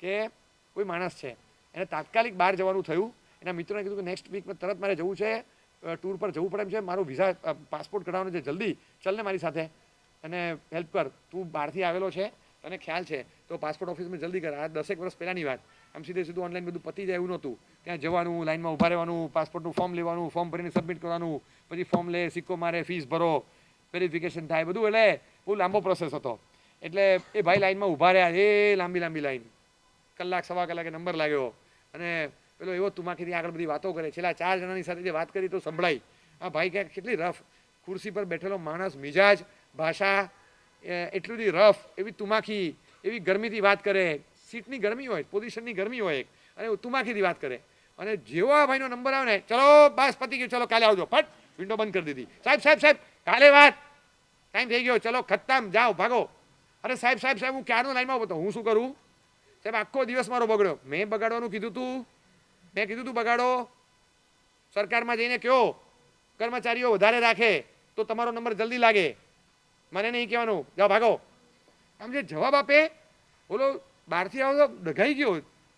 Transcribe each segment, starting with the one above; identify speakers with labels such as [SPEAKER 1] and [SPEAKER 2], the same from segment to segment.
[SPEAKER 1] કે કોઈ માણસ છે એને તાત્કાલિક બહાર જવાનું થયું, એના મિત્રોને કીધું કે નેક્સ્ટ વીકમાં તરત મારે જવું છે, ટૂર પર જવું પડે એમ છે, મારું વિઝા પાસપોર્ટ કઢાવવાનું છે, જલ્દી ચાલ ને મારી સાથે અને હેલ્પ કર, તું બહારથી આવેલો છે, તને ખ્યાલ છે તો પાસપોર્ટ ઓફિસમાં જલ્દી કર. આ 10 વર્ષ પહેલાંની વાત. આમ સીધું ઓનલાઈન બધું પતી જાય એવું નહોતું. ત્યાં જવાનું, લાઈનમાં ઊભા રહેવાનું, પાસપોર્ટનું ફોર્મ લેવાનું, ફોર્મ ભરીને સબમિટ કરવાનું, પછી ફોર્મ લે, સિક્કો મારે, ફીસ ભરો, વેરિફિકેશન થાય, બધું એટલે બહુ લાંબો પ્રોસેસ હતો. એટલે એ ભાઈ લાઈનમાં ઊભા રહ્યા, એ લાંબી લાઈન, કલાક સવા કલાકે નંબર લાગ્યો અને પેલો એવો તુમાખીથી આગળ બધી વાતો કરે. છેલ્લા 4 જણાની સાથે જે વાત કરી તો સંભળાઈ. આ ભાઈ ક્યાંક કેટલી રફ, ખુરશી પર બેઠેલો માણસ, મિજાજ, ભાષા એટલી બધી રફ, એવી તુમાખી, એવી ગરમીથી વાત કરે, સીટની ગરમી હોય, પોઝિશનની ગરમી હોય અને તુમાખીથી વાત કરે. અને જેવો આ ભાઈનો નંબર આવે ને, ચલો બસ પતી ગયું, ચલો કાલે આવજો, ફટ વિન્ડો બંધ કરી દીધી. સાહેબ કાલે વાત, ટાઈમ થઈ ગયો, ચલો ખતમ, જાઓ ભાગો. અરે સાહેબ હું ક્યારનો લાઈનમાં ઉભો હતો, હું શું કરું સાહેબ, આખો દિવસ મારો બગડ્યો. મેં બગાડવાનું કીધું તું, મેં કીધું તું બગાડો. સરકારમાં જઈને કહો કર્મચારીઓ વધારે રાખે તો તમારો નંબર જલ્દી લાગે, મને નહીં કહેવાનું, જાઓ ભાગો. આમ જે જવાબ આપે, બોલો બહારથી આવો તો ડઘાઈ ગયો,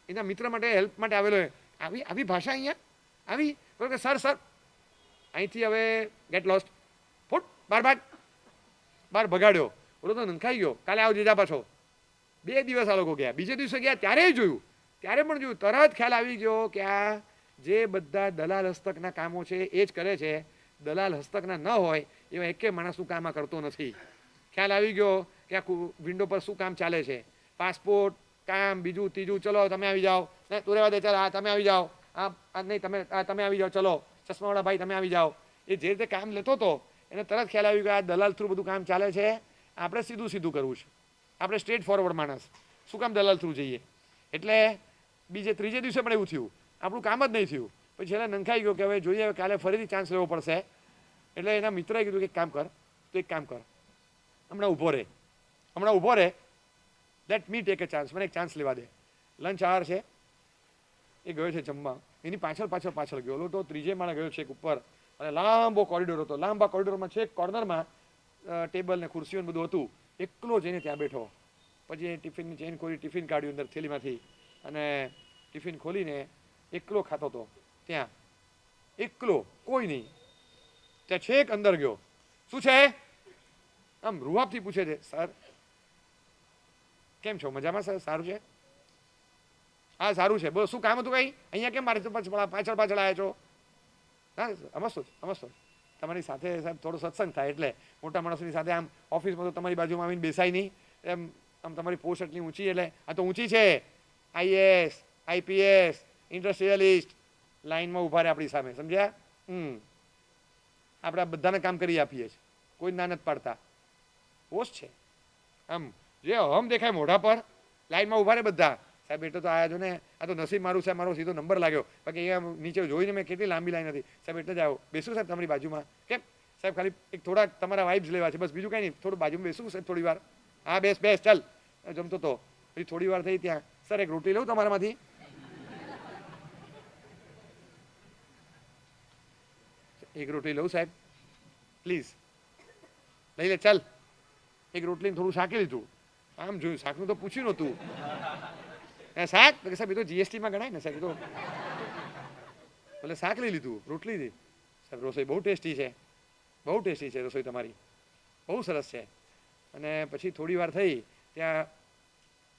[SPEAKER 1] એના મિત્ર માટે હેલ્પ માટે આવેલો. આવી ભાષા અહીંયા આવી, બોલો કે સર અહીંથી હવે ગેટ લોસ્ટ, ફૂટ બાર ભગાડ્યો, બોલો તો નંખાઈ ગયો, કાલે આવજે જા પાછો. 2 દિવસ આ લોકો ગયા. બીજે દિવસે ગયા ત્યારે જોયું, તરત ખ્યાલ આવી ગયો કે આ જે બધા દલાલ હસ્તકના કામો છે એ જ કરે છે. દલાલ હસ્તકના ન હોય એવા એકે માણસનું કામ આ કરતો નથી. ખ્યાલ આવી ગયો કે આ વિન્ડો પર શું કામ ચાલે છે, પાસપોર્ટ કામ, બીજું ત્રીજું, ચલો તમે આવી જાઓ, તું રહેવા દે, ચાલ તમે આવી જાઓ, નહીં તમે આવી જાઓ, ચલો ચશ્માવાળા ભાઈ તમે આવી જાઓ. એ જે રીતે કામ લેતો હતો એને તરત ખ્યાલ આવ્યું કે આ દલાલ થ્રુ બધું કામ ચાલે છે, આપણે સીધું કરવું છે, આપણે સ્ટ્રેટ ફોરવર્ડ માણસ, શું કામ દલાલ થ્રુ જઈએ. એટલે ત્રીજે દિવસે પણ એવું થયું, આપણું કામ જ નહીં થયું. પછી છેલ્લે નંખાઈ ગયો કે હવે જોઈએ, કાલે ફરીથી ચાન્સ લેવો પડશે. એટલે એના મિત્રએ કીધું કે એક કામ કર, હમણાં ઊભો રહે, let me take a chance, મને એક ચાન્સ લેવા દે. લંચ આવર છે, એ ગયો છે જમવા, એની પાછળ ગયો તો ત્રીજે માળે ગયો છે એક ઉપર, અને લાંબો કોરિડોર હતો. લાંબા કોરિડોરમાં છે એક કોર્નરમાં ટેબલ ને ખુરશીઓ બધું હતું. એકલો જઈને ત્યાં બેઠો. પછી ટિફિનની ચેન ખોલી, ટિફિન કાઢ્યું અંદર થેલીમાંથી અને ટિફિન ખોલીને એકલો ખાતો હતો. ત્યાં એકલો, કોઈ નહીં. ત્યાં છેક અંદર ગયો, શું છે આમ રૂઆબથી પૂછે છે, સર કેમ છો, મજામાં સર, સારું છે, હા સારું છે, બોલો શું કામ હતું કઈ, અહીંયા કેમ મારી પાછળ આવ્યા છો. હા અમસ્તો તમારી સાથે સાહેબ થોડો સત્સંગ થાય એટલે મોટા માણસોની સાથે આમ ઓફિસમાં તો તમારી બાજુમાં આવીને બેસાય નહીં, એમ આમ તમારી પોસ્ટ એટલી ઊંચી, એટલે આ તો ઊંચી છે, IAS IPS ઇન્ડસ્ટ્રીયલિસ્ટ લાઈનમાં ઊભા રહે આપણી સામે, સમજ્યા. આપણે બધાને કામ કરી આપીએ છીએ, કોઈ ના નથી પાડતા. પોસ્ટ છે આમ જે હમ દેખાય મોઢા પર, લાઈનમાં ઊભા રહે બધા. સાહેબ એટલે તો આયા છો ને, આ તો નસીબ મારું છે, મારો સીધો નંબર લાગ્યો, બાકી અહીંયા નીચે જોઈને મેં કેટલી લાંબી લાઈન હતી. સાહેબ એટલે જ આવ્યો, બેસું સાહેબ તમારી બાજુમાં. કેમ સાહેબ, ખાલી એક થોડાક તમારા વાઇબ્સ લેવા છે, બસ બીજું કાંઈ નહીં, થોડું બાજુમાં બેસું સાહેબ થોડી વાર. હા બેસ ચાલ, જમતો તો પછી થોડી વાર થઈ ત્યાં, સર એક રોટી લઉં તમારામાંથી. એક રોટલી લઉં સાહેબ પ્લીઝ, લઈ લે ચાલ. એક રોટલીને થોડું શાકી લીધું, આમ જોયું, શાકનું તો પૂછ્યું નહોતું. શાક સાહેબ એ તો GSTમાં ગણાય ને સાહેબ, એ તો એટલે શાક લઈ લીધું, રોટલી લીધી. સાહેબ રસોઈ બહુ ટેસ્ટી છે રસોઈ તમારી, બહુ સરસ છે. અને પછી થોડી વાર થઈ ત્યાં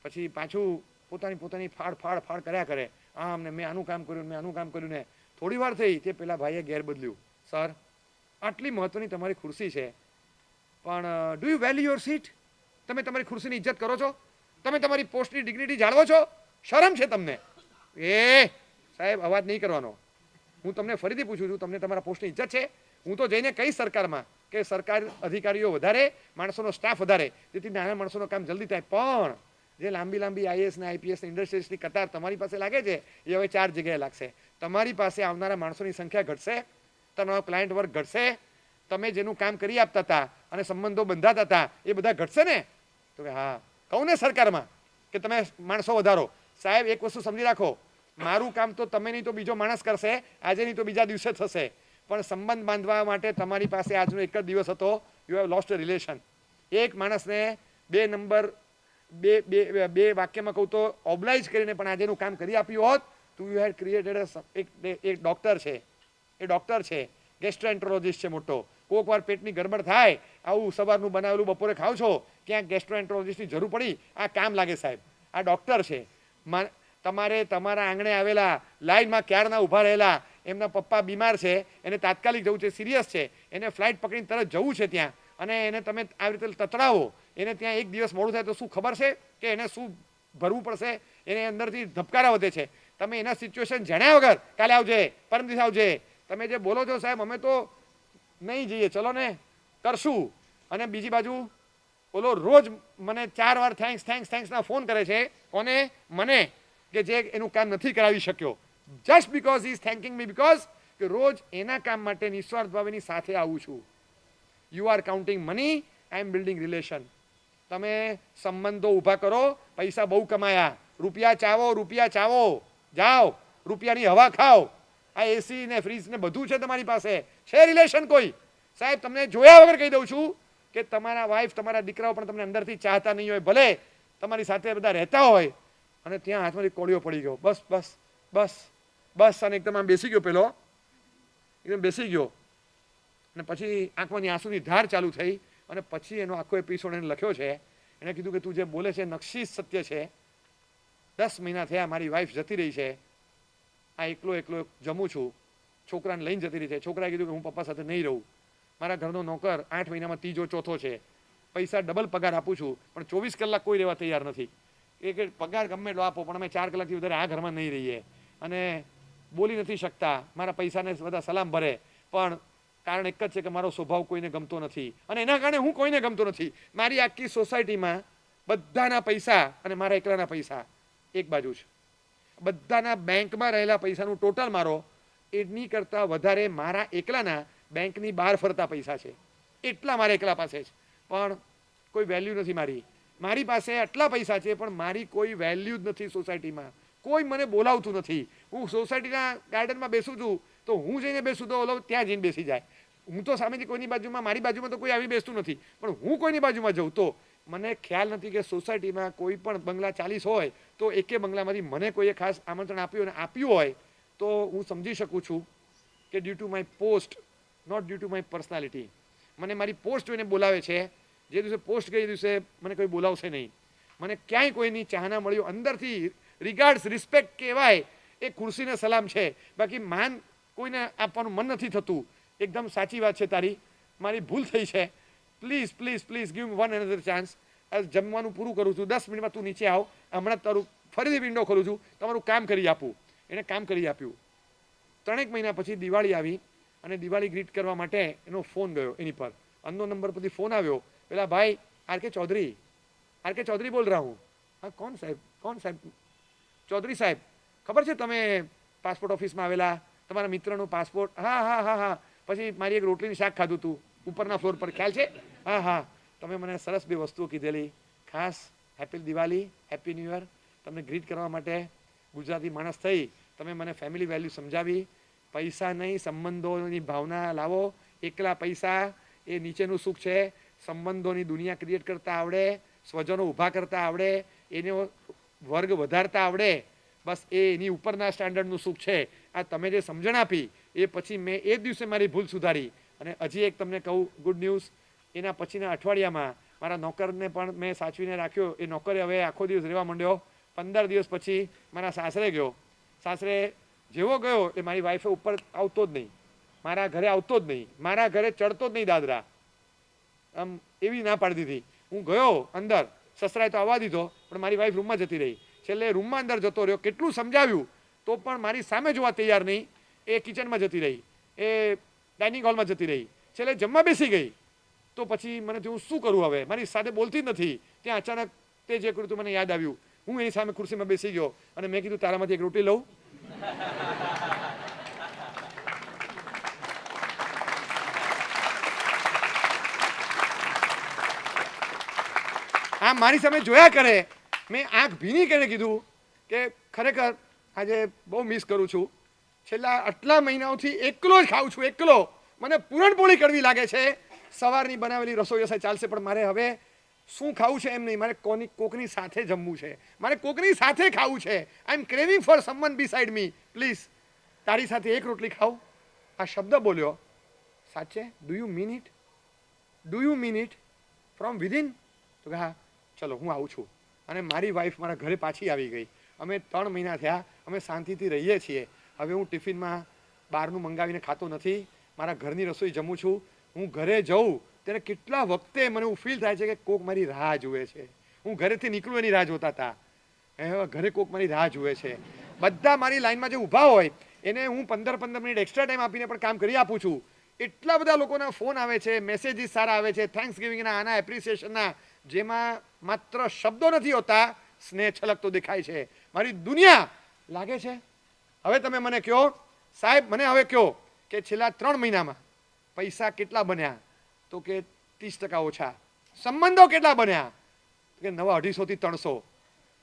[SPEAKER 1] પછી પાછું પોતાની ફાડ કર્યા કરે, આમ ને મેં આનું કામ કર્યું ને. થોડી વાર થઈ તે પેલા ભાઈએ ઘેર બદલ્યું, સર આટલી મહત્વની તમારી ખુરશી છે, પણ do you value your seat, તમે તમારી ખુરશીની ઇજ્જત કરો છો, તમે તમારી પોસ્ટની ડિગ્નિટી જાળવો છો, શરમ છે તમને. એ સાહેબ અવાજ નહીં કરવાનો, હું તમને ફરીથી પૂછું છું, તમને તમારા પોસ્ટની ઇજ્જત છે. હું તો જઈને કહીશ સરકારમાં કે સરકાર અધિકારીઓ વધારે, માણસોનો સ્ટાફ વધારે, જેથી નાના માણસોનું કામ જલ્દી થાય. પણ જે લાંબી IAS ને IPS ને ઇન્ડસ્ટ્રીયલિસ્ટની કતાર તમારી પાસે લાગે છે, એ હવે 4 જગ્યાએ લાગશે. તમારી પાસે આવનારા માણસોની સંખ્યા ઘટશે, તમારો ક્લાયન્ટ વર્ગ ઘટશે, તમે જેનું કામ કરી આપતા હતા અને સંબંધો બંધાતા હતા એ બધા ઘટશે ને. તો કે હા, કહું ને સરકારમાં કે તમે માણસો વધારો. સાહેબ એક વસ્તુ સમજી રાખો, મારું કામ તો તમે નહીં તો બીજો માણસ કરશે, આજે નહીં તો બીજા દિવસે થશે, પણ સંબંધ બાંધવા માટે તમારી પાસે આજનો એક જ દિવસ હતો. You have lost a relation. એક માણસને 2 નંબર બે બે બે વાક્યમાં કહું તો ઓબ્લાઇઝ કરીને પણ આજે એનું કામ કરી આપ્યું હોત તો યુ હેડ ક્રિએટેડ એક ડૉક્ટર છે, એ ડૉક્ટર છે, ગેસ્ટ્રોએન્ટ્રોલોજિસ્ટ છે મોટો. કોઈક વાર પેટની ગડબડ થાય, આવું સવારનું બનાવેલું બપોરે ખાવ છો, ક્યાંક ગેસ્ટ્રોએન્ટ્રોલોજિસ્ટની જરૂર પડી, આ કામ લાગે સાહેબ. આ ડૉક્ટર છે. તમારે તમારા આંગણે આવેલા લાઈનમાં ક્યારના ઊભા રહેલા એમના પપ્પા બીમાર છે, એને તાત્કાલિક જવું છે, સિરિયસ છે, એને ફ્લાઇટ પકડીને તરત જવું છે ત્યાં, અને એને તમે આવી રીતે તતડાવો, એને ત્યાં એક દિવસ મોડું થાય તો શું ખબર છે કે એને શું ભરવું પડશે, એને અંદરથી ધબકારા વધે છે. તમે એના સિચ્યુએશન જાણ્યા વગર કાલે આવજે, પરમ દિવસે આવજે, તમે જે બોલો છો સાહેબ અમે તો નહીં જઈએ, ચલો ને કરશું. અને બીજી બાજુ ઓલો રોજ મને 4 વાર થેન્ક્સના ફોન કરે છે. કોને? મને, કે જે એનું કામ નથી કરાવી શક્યો. Just because he is થેન્કિંગ me, because કે રોજ એના કામ માટે નિસ્વાર્થ ભાવેની સાથે આવું છું. You are counting money, I am building relation. તમે સંબંધો ઊભા કરો, પૈસા બહુ કમાયા, રૂપિયા ચાવો, જાઓ, રૂપિયાની હવા ખાઓ. આ એસી ને ફ્રીજ ને બધું છે તમારી પાસે, છે રિલેશન કોઈ? સાહેબ તમને જોયા વગર કહી દઉં છું કે તમારા વાઈફ, તમારા દીકરાઓ પણ તમને અંદરથી ચાહતા નહીં હોય, ભલે તમારી સાથે બધા રહેતા હોય, અને ત્યાં હાથમાંથી કોળિયો પડી ગયો, બસ બસ બસ બસ, અને એકદમ આમ બેસી ગયો, પેલો એકદમ બેસી ગયો, અને પછી આંખમાંથી આંસુની ધાર ચાલુ થઈ, અને પછી એનો આખો એપિસોડ એને લખ્યો છે. એણે કીધું કે તું જે બોલે છે નક્ષી સત્ય છે. 10 મહિના થયા મારી વાઈફ જતી રહી છે, આ એકલો જમું છું, છોકરાને લઈને જતી રહી છે. છોકરાએ કીધું કે હું પપ્પા સાથે નહીં રહું, મારા ઘરનો નોકર 8 મહિનામાં ત્રીજો ચોથો છે, પૈસા ડબલ પગાર આપું છું, પણ 24 કલાક કોઈ રહેવા તૈયાર નથી. કે પગાર ગમે એટલો આપો પણ અમે 4 કલાકથી વધારે આ ઘરમાં નહીં રહીએ, અને બોલી નથી શકતા, મારા પૈસાને બધા સલામ ભરે, પણ કારણ એક જ છે કે મારો સ્વભાવ કોઈને ગમતો નથી, અને એના કારણે હું કોઈને ગમતો નથી. મારી આખી સોસાયટીમાં બધાના પૈસા અને મારા એકલાના પૈસા એક બાજુ છે. બધાના બેંકમાં રહેલા પૈસાનું ટોટલ મારો એની કરતાં વધારે મારા એકલાના બેંકની બહાર ફરતા પૈસા છે. એટલા મારા એકલા પાસે છે, પણ કોઈ વેલ્યુ નથી મારી. મારી પાસે આટલા પૈસા છે પણ મારી કોઈ વેલ્યુ જ નથી સોસાયટીમાં. કોઈ મને બોલાવતું નથી. હું સોસાયટીના ગાર્ડનમાં બેસું છું તો હું જઈને બેસું તો ઓલો ત્યાં જઈને બેસી જાય. હું તો સામેથી કોઈની બાજુમાં, મારી બાજુમાં તો કોઈ આવી બેસતું નથી, પણ હું કોઈની બાજુમાં જઉં તો મને ખ્યાલ નથી કે સોસાયટીમાં કોઈ પણ બંગલા 40 હોય તો એકે બંગલામાંથી મને કોઈએ ખાસ આમંત્રણ આપ્યું હોય તો હું સમજી શકું છું કે due to my post, not due to my personality. મને મારી પોસ્ટ જોઈને બોલાવે છે. જે દિવસે પોસ્ટ ગઈ દિવસે મને કોઈ બોલાવશે નહીં. મને ક્યાંય કોઈની ચાહના મળ્યો, અંદરથી રિગાર્ડ્સ, રિસ્પેક્ટ કહેવાય એ ખુરશીને સલામ છે. બાકી માન કોઈને આપવાનું મન નથી થતું. એકદમ સાચી વાત છે તારી, મારી ભૂલ થઈ છે. Please please please give me one another chance. જમવાનું પૂરું કરું છું, 10 મિનિટમાં તું નીચે આવ, હમણાં તારું ફરીથી વિન્ડો ખોલું છું, તમારું કામ કરી આપું. એને કામ કરી આપ્યું. 3 મહિના પછી દિવાળી આવી, અને દિવાળી ગ્રીટ કરવા માટે એનો ફોન ગયો એની પર. અનનો નંબર પરથી ફોન આવ્યો. પેલા ભાઈ આર કે ચૌધરી બોલ રહા હું. હા કોણ સાહેબ? ચૌધરી સાહેબ, ખબર છે તમે પાસપોર્ટ ઓફિસમાં આવેલા, તમારા મિત્રનો પાસપોર્ટ? હા. પછી મારી એક રોટલીની શાક ખાધું હતું ઉપરના ફ્લોર પર, ખ્યાલ છે? હા. તમે મને સરસ 2 વસ્તુઓ કીધેલી, ખાસ happy Diwali, happy new year. તમને ગ્રીટ કરવા માટે ગુજરાતી માણસ થઈ તમે મને ફેમિલી વેલ્યુ સમજાવી. પૈસા નહીં, સંબંધોની ભાવના લાવો. એકલા પૈસા એ નીચેનું સુખ છે. સંબંધોની દુનિયા ક્રિએટ કરતા આવડે, સ્વજનો ઊભા કરતા આવડે, એનો વર્ગ વધારતા આવડે, બસ એ એની ઉપરના સ્ટાન્ડર્ડનું સુખ છે. આ તમે જે સમજણ આપી એ પછી મેં એ દિવસે મારી ભૂલ સુધારી. અને હજી એક તમને કહું ગુડ ન્યૂઝ, એના પછીના અઠવાડિયામાં મારા નોકરને પણ મેં સાચવીને રાખ્યો. એ નોકરે હવે આખો દિવસ રહેવા માંડ્યો. 15 દિવસ પછી મારા સાસરે ગયો. સાસરે જેવો ગયો એ મારી વાઈફે ઉપર આવતો જ નહીં, મારા ઘરે આવતો જ નહીં, મારા ઘરે ચડતો જ નહીં દાદરા. આમ એવી ના પાડી દીધી. હું ગયો અંદર, સસરાએ તો આવવા દીધો, પણ મારી વાઈફ રૂમમાં જતી રહી. છેલ્લે રૂમમાં અંદર જતો રહ્યો, કેટલું સમજાવ્યું તો પણ મારી સામે જોવા તૈયાર નહીં. એ કિચનમાં જતી રહી, એ ડાઇનિંગ હોલમાં જતી રહી, છેલ્લે જમવા બેસી ગઈ. તો પછી મને થયું શું કરું હવે, મારી સાથે બોલતી જ નથી. ત્યાં અચાનક તે જે કર્યું મને યાદ આવ્યું. હું એની સામે ખુરશીમાં બેસી ગયો અને મેં કીધું તારામાંથી એક રોટી લઉં. આ મારી સામે જોયા કરે. મેં આંખ ભીની કરીને કીધું કે ખરેખર આજે બહુ મિસ કરું છું. છેલ્લા આટલા મહિનાઓથી એકલો જ ખાઉં છું, એકલો. મને પૂરણપોળી કડવી લાગે છે. સવારની બનાવેલી રસોઈ હશે ચાલશે, પણ મારે હવે શું ખાવું છે એમ નહીં, મારે કોકની સાથે જમવું છે, મારે કોકની સાથે ખાવું છે. I am craving for someone beside me. Please તારી સાથે એક રોટલી ખાઉં. આ શબ્દ બોલ્યો સાચે? Do you mean it? Do you mean it from within? તો કે હા, ચલો હું આવું છું. અને મારી વાઈફ મારા ઘરે પાછી આવી ગઈ. અમે 3 મહિના થયા, અમે શાંતિથી રહીએ છીએ. હવે હું ટિફિનમાં બહારનું મંગાવીને ખાતો નથી, મારા ઘરની રસોઈ જમું છું. હું ઘરે જઉં ત્યારે કેટલા વખતે મને એવું ફીલ થાય છે કે કોક મારી રાહ જુએ છે. હું ઘરેથી નીકળું એની રાહ જોતા હતા, હવે ઘરે કોક મારી રાહ જુએ છે. બધા મારી લાઈનમાં જે ઊભા હોય એને હું 15-15 મિનિટ એક્સ્ટ્રા ટાઈમ આપીને પણ કામ કરી આપું છું. એટલા બધા લોકોના ફોન આવે છે, મેસેજીસ સારા આવે છે, થેન્ક્સ ગિવિંગના, આના એપ્રિસિએશનના, જેમાં માત્ર શબ્દો નથી હોતા, સ્નેહ છલકતો દેખાય છે. મારી દુનિયા લાગે છે. હવે તમે મને કહો સાહેબ, મને હવે કહો કે છેલ્લા 3 મહિનામાં પૈસા કેટલા બન્યા? તો કે 30% ઓછા. સંબંધો કેટલા બન્યા? કે નવા 250 થી 300.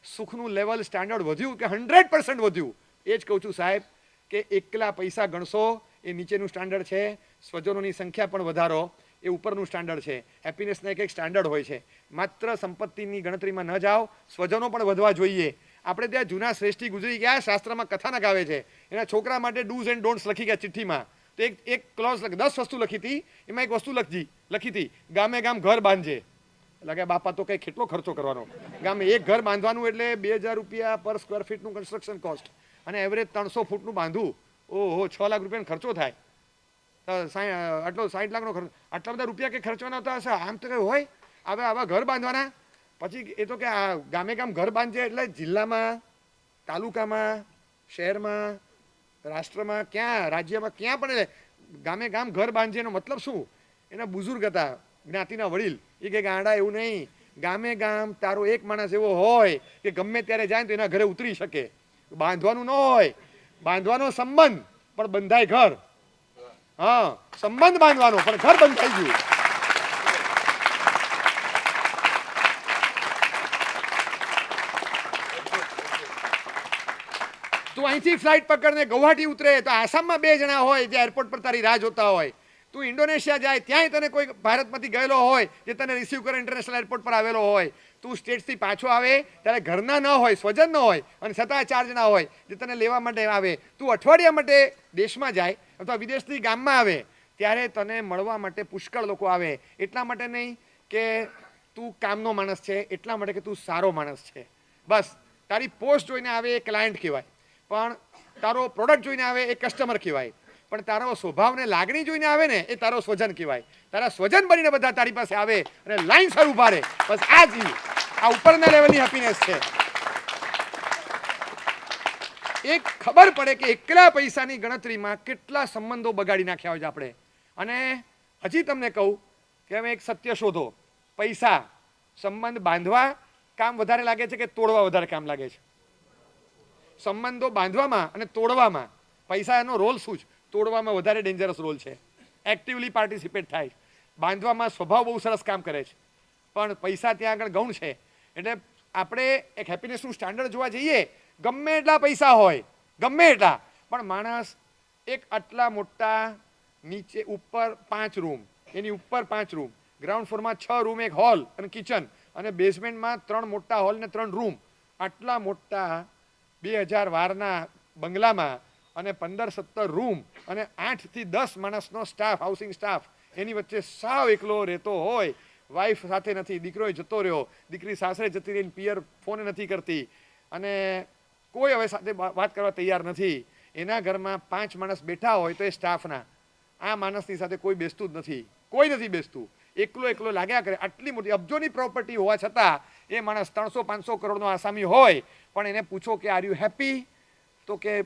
[SPEAKER 1] સુખનું લેવલ સ્ટાન્ડર્ડ વધ્યું કે 100% વધ્યું? એ જ કહું છું સાહેબ કે એકલા પૈસા ગણશો એ નીચેનું સ્ટાન્ડર્ડ છે, સ્વજનોની સંખ્યા પણ વધારો એ ઉપરનું સ્ટાન્ડર્ડ છે. હેપીનેસના એક સ્ટાન્ડર્ડ હોય છે. માત્ર સંપત્તિની ગણતરીમાં ન જાઓ, સ્વજનો પણ વધવા જોઈએ. આપણે ત્યાં જૂના શ્રેષ્ઠી ગુજરી ગયા, શાસ્ત્રમાં કથાનક આવે છે, એના છોકરા માટે ડૂઝ એન્ડ ડોન્ટ્સ લખી ગયા ચિઠ્ઠીમાં. તો એક ક્લોઝ 10 વસ્તુ લખી હતી, એમાં એક વસ્તુ લખી હતી, ગામે ગામ ઘર બાંધજે. લાગે બાપા તો કઈ કેટલો ખર્ચો કરવાનો, ગામે એક ઘર બાંધવાનું એટલે 2000 રૂપિયા પર સ્ક્વેર ફીટનું કન્સ્ટ્રક્શન કોસ્ટ, અને એવરેજ 300 ફૂટનું બાંધવું, ઓહો 6 લાખ રૂપિયાનો ખર્ચો થાય. આટલો 60 લાખનો ખર્ચ, આટલા બધા રૂપિયા કે ખર્ચવાના હતા હશે? આમ તો કઈ હોય? હવે આવા ઘર બાંધવાના. પછી એ તો કે આ ગામે ગામ ઘર બાંધજે એટલે જિલ્લામાં, તાલુકામાં, શહેરમાં, રાષ્ટ્રમાં, ક્યાં રાજ્યમાં ક્યાં પણ ગામે ગામ ઘર બાંધજે એનો મતલબ શું? એના બુઝુર્ગ હતા, જ્ઞાતિના વડીલ, એ કે ગાંડા એવું નહીં, ગામે ગામ તારો એક માણસ એવો હોય કે ગમે ત્યારે જાય તો એના ઘરે ઉતરી શકે. બાંધવાનું ન હોય, બાંધવાનો સંબંધ પણ બંધાય ઘર. હા, સંબંધ બાંધવાનો પણ ઘર બંધાઈ ગયું. તું અહીંથી ફ્લાઇટ પકડને ગુવાહાટી ઉતરે તો આસામમાં 2 જણા હોય જે એરપોર્ટ પર તારી રાહ જોતા હોય. તું ઇન્ડોનેશિયા જાય ત્યાંય તને કોઈ ભારતમાંથી ગયેલો હોય જે તને રિસીવ કરે ઇન્ટરનેશનલ એરપોર્ટ પર આવેલો હોય. તું સ્ટેટથી પાછો આવે ત્યારે ઘરના ન હોય, સ્વજન ન હોય, અને છતાં 4 જણા હોય જે તને લેવા માટે આવે. તું અઠવાડિયા માટે દેશમાં જાય અથવા વિદેશથી ગામમાં આવે ત્યારે તને મળવા માટે પુષ્કળ લોકો આવે. એટલા માટે નહીં કે તું કામનો માણસ છે, એટલા માટે કે તું સારો માણસ છે. બસ તારી પોસ્ટ જોઈને આવે એ ક્લાયન્ટ કહેવાય, પણ તારો પ્રોડક્ટ જોઈને આવે એ કસ્ટમર કહેવાય, પણ તારો સ્વભાવને લાગણી જોઈને આવે ને એ તારો સ્વજન કહેવાય. તારા સ્વજન બનીને બધા તારી પાસે આવે અને લાઈન સર ઉભા રહે. બસ આ ઉપરના લેવલની હેપીનેસ છે. એક ખબર પડે કે એકલા પૈસાની ગણતરીમાં કેટલા સંબંધો બગાડી નાખ્યા હોય છે આપણે. અને હજી તમને કહું કે હવે એક સત્ય શોધો, પૈસા સંબંધ બાંધવા કામ વધારે લાગે છે કે તોડવા વધારે કામ લાગે છે? સંબંધો બાંધવામાં અને તોડવામાં પૈસાનો રોલ શું છે? તોડવામાં વધારે ડેન્જરસ રોલ છે. એક્ટિવલી પાર્ટિસિપેટ થાય. બાંધવામાં સ્વભાવ બહુ સરસ કામ કરે છે, પણ પૈસા ત્યાં આગળ ગૌણ છે. એટલે આપણે એક હેપીનેસનું સ્ટાન્ડર્ડ જોવા જઈએ, ગમે એટલા પૈસા હોય, ગમે એટલા, પણ માણસ એક આટલા મોટા નીચે ઉપર 5 રૂમ, એની ઉપર 5 રૂમ, ગ્રાઉન્ડ ફ્લોરમાં 6 રૂમ, એક હોલ અને કિચન, અને બેઝમેન્ટમાં 3 મોટા હોલ ને 3 રૂમ, આટલા મોટા 2000 વારના બંગલામાં અને 15-17 રૂમ અને 8 થી 10 માણસનો સ્ટાફ, હાઉસિંગ સ્ટાફ, એની વચ્ચે સાવ એકલો રહેતો હોય. વાઈફ સાથે નથી, દીકરો જતો રહ્યો, દીકરી સાસરે જતી રહીને પિયર ફોન નથી કરતી, અને કોઈ હવે સાથે વાત કરવા તૈયાર નથી. એના ઘરમાં 5 માણસ બેઠા હોય તો એ સ્ટાફના, આ માણસની સાથે કોઈ બેસતું જ નથી, કોઈ નથી બેસતું, એકલો લાગ્યા કરે. આટલી મોટી અબજોની પ્રોપર્ટી હોવા છતાં એ માણસ 300-500 કરોડનો આસામી હોય, પણ એને પૂછો કે આર યુ હેપી? તો કે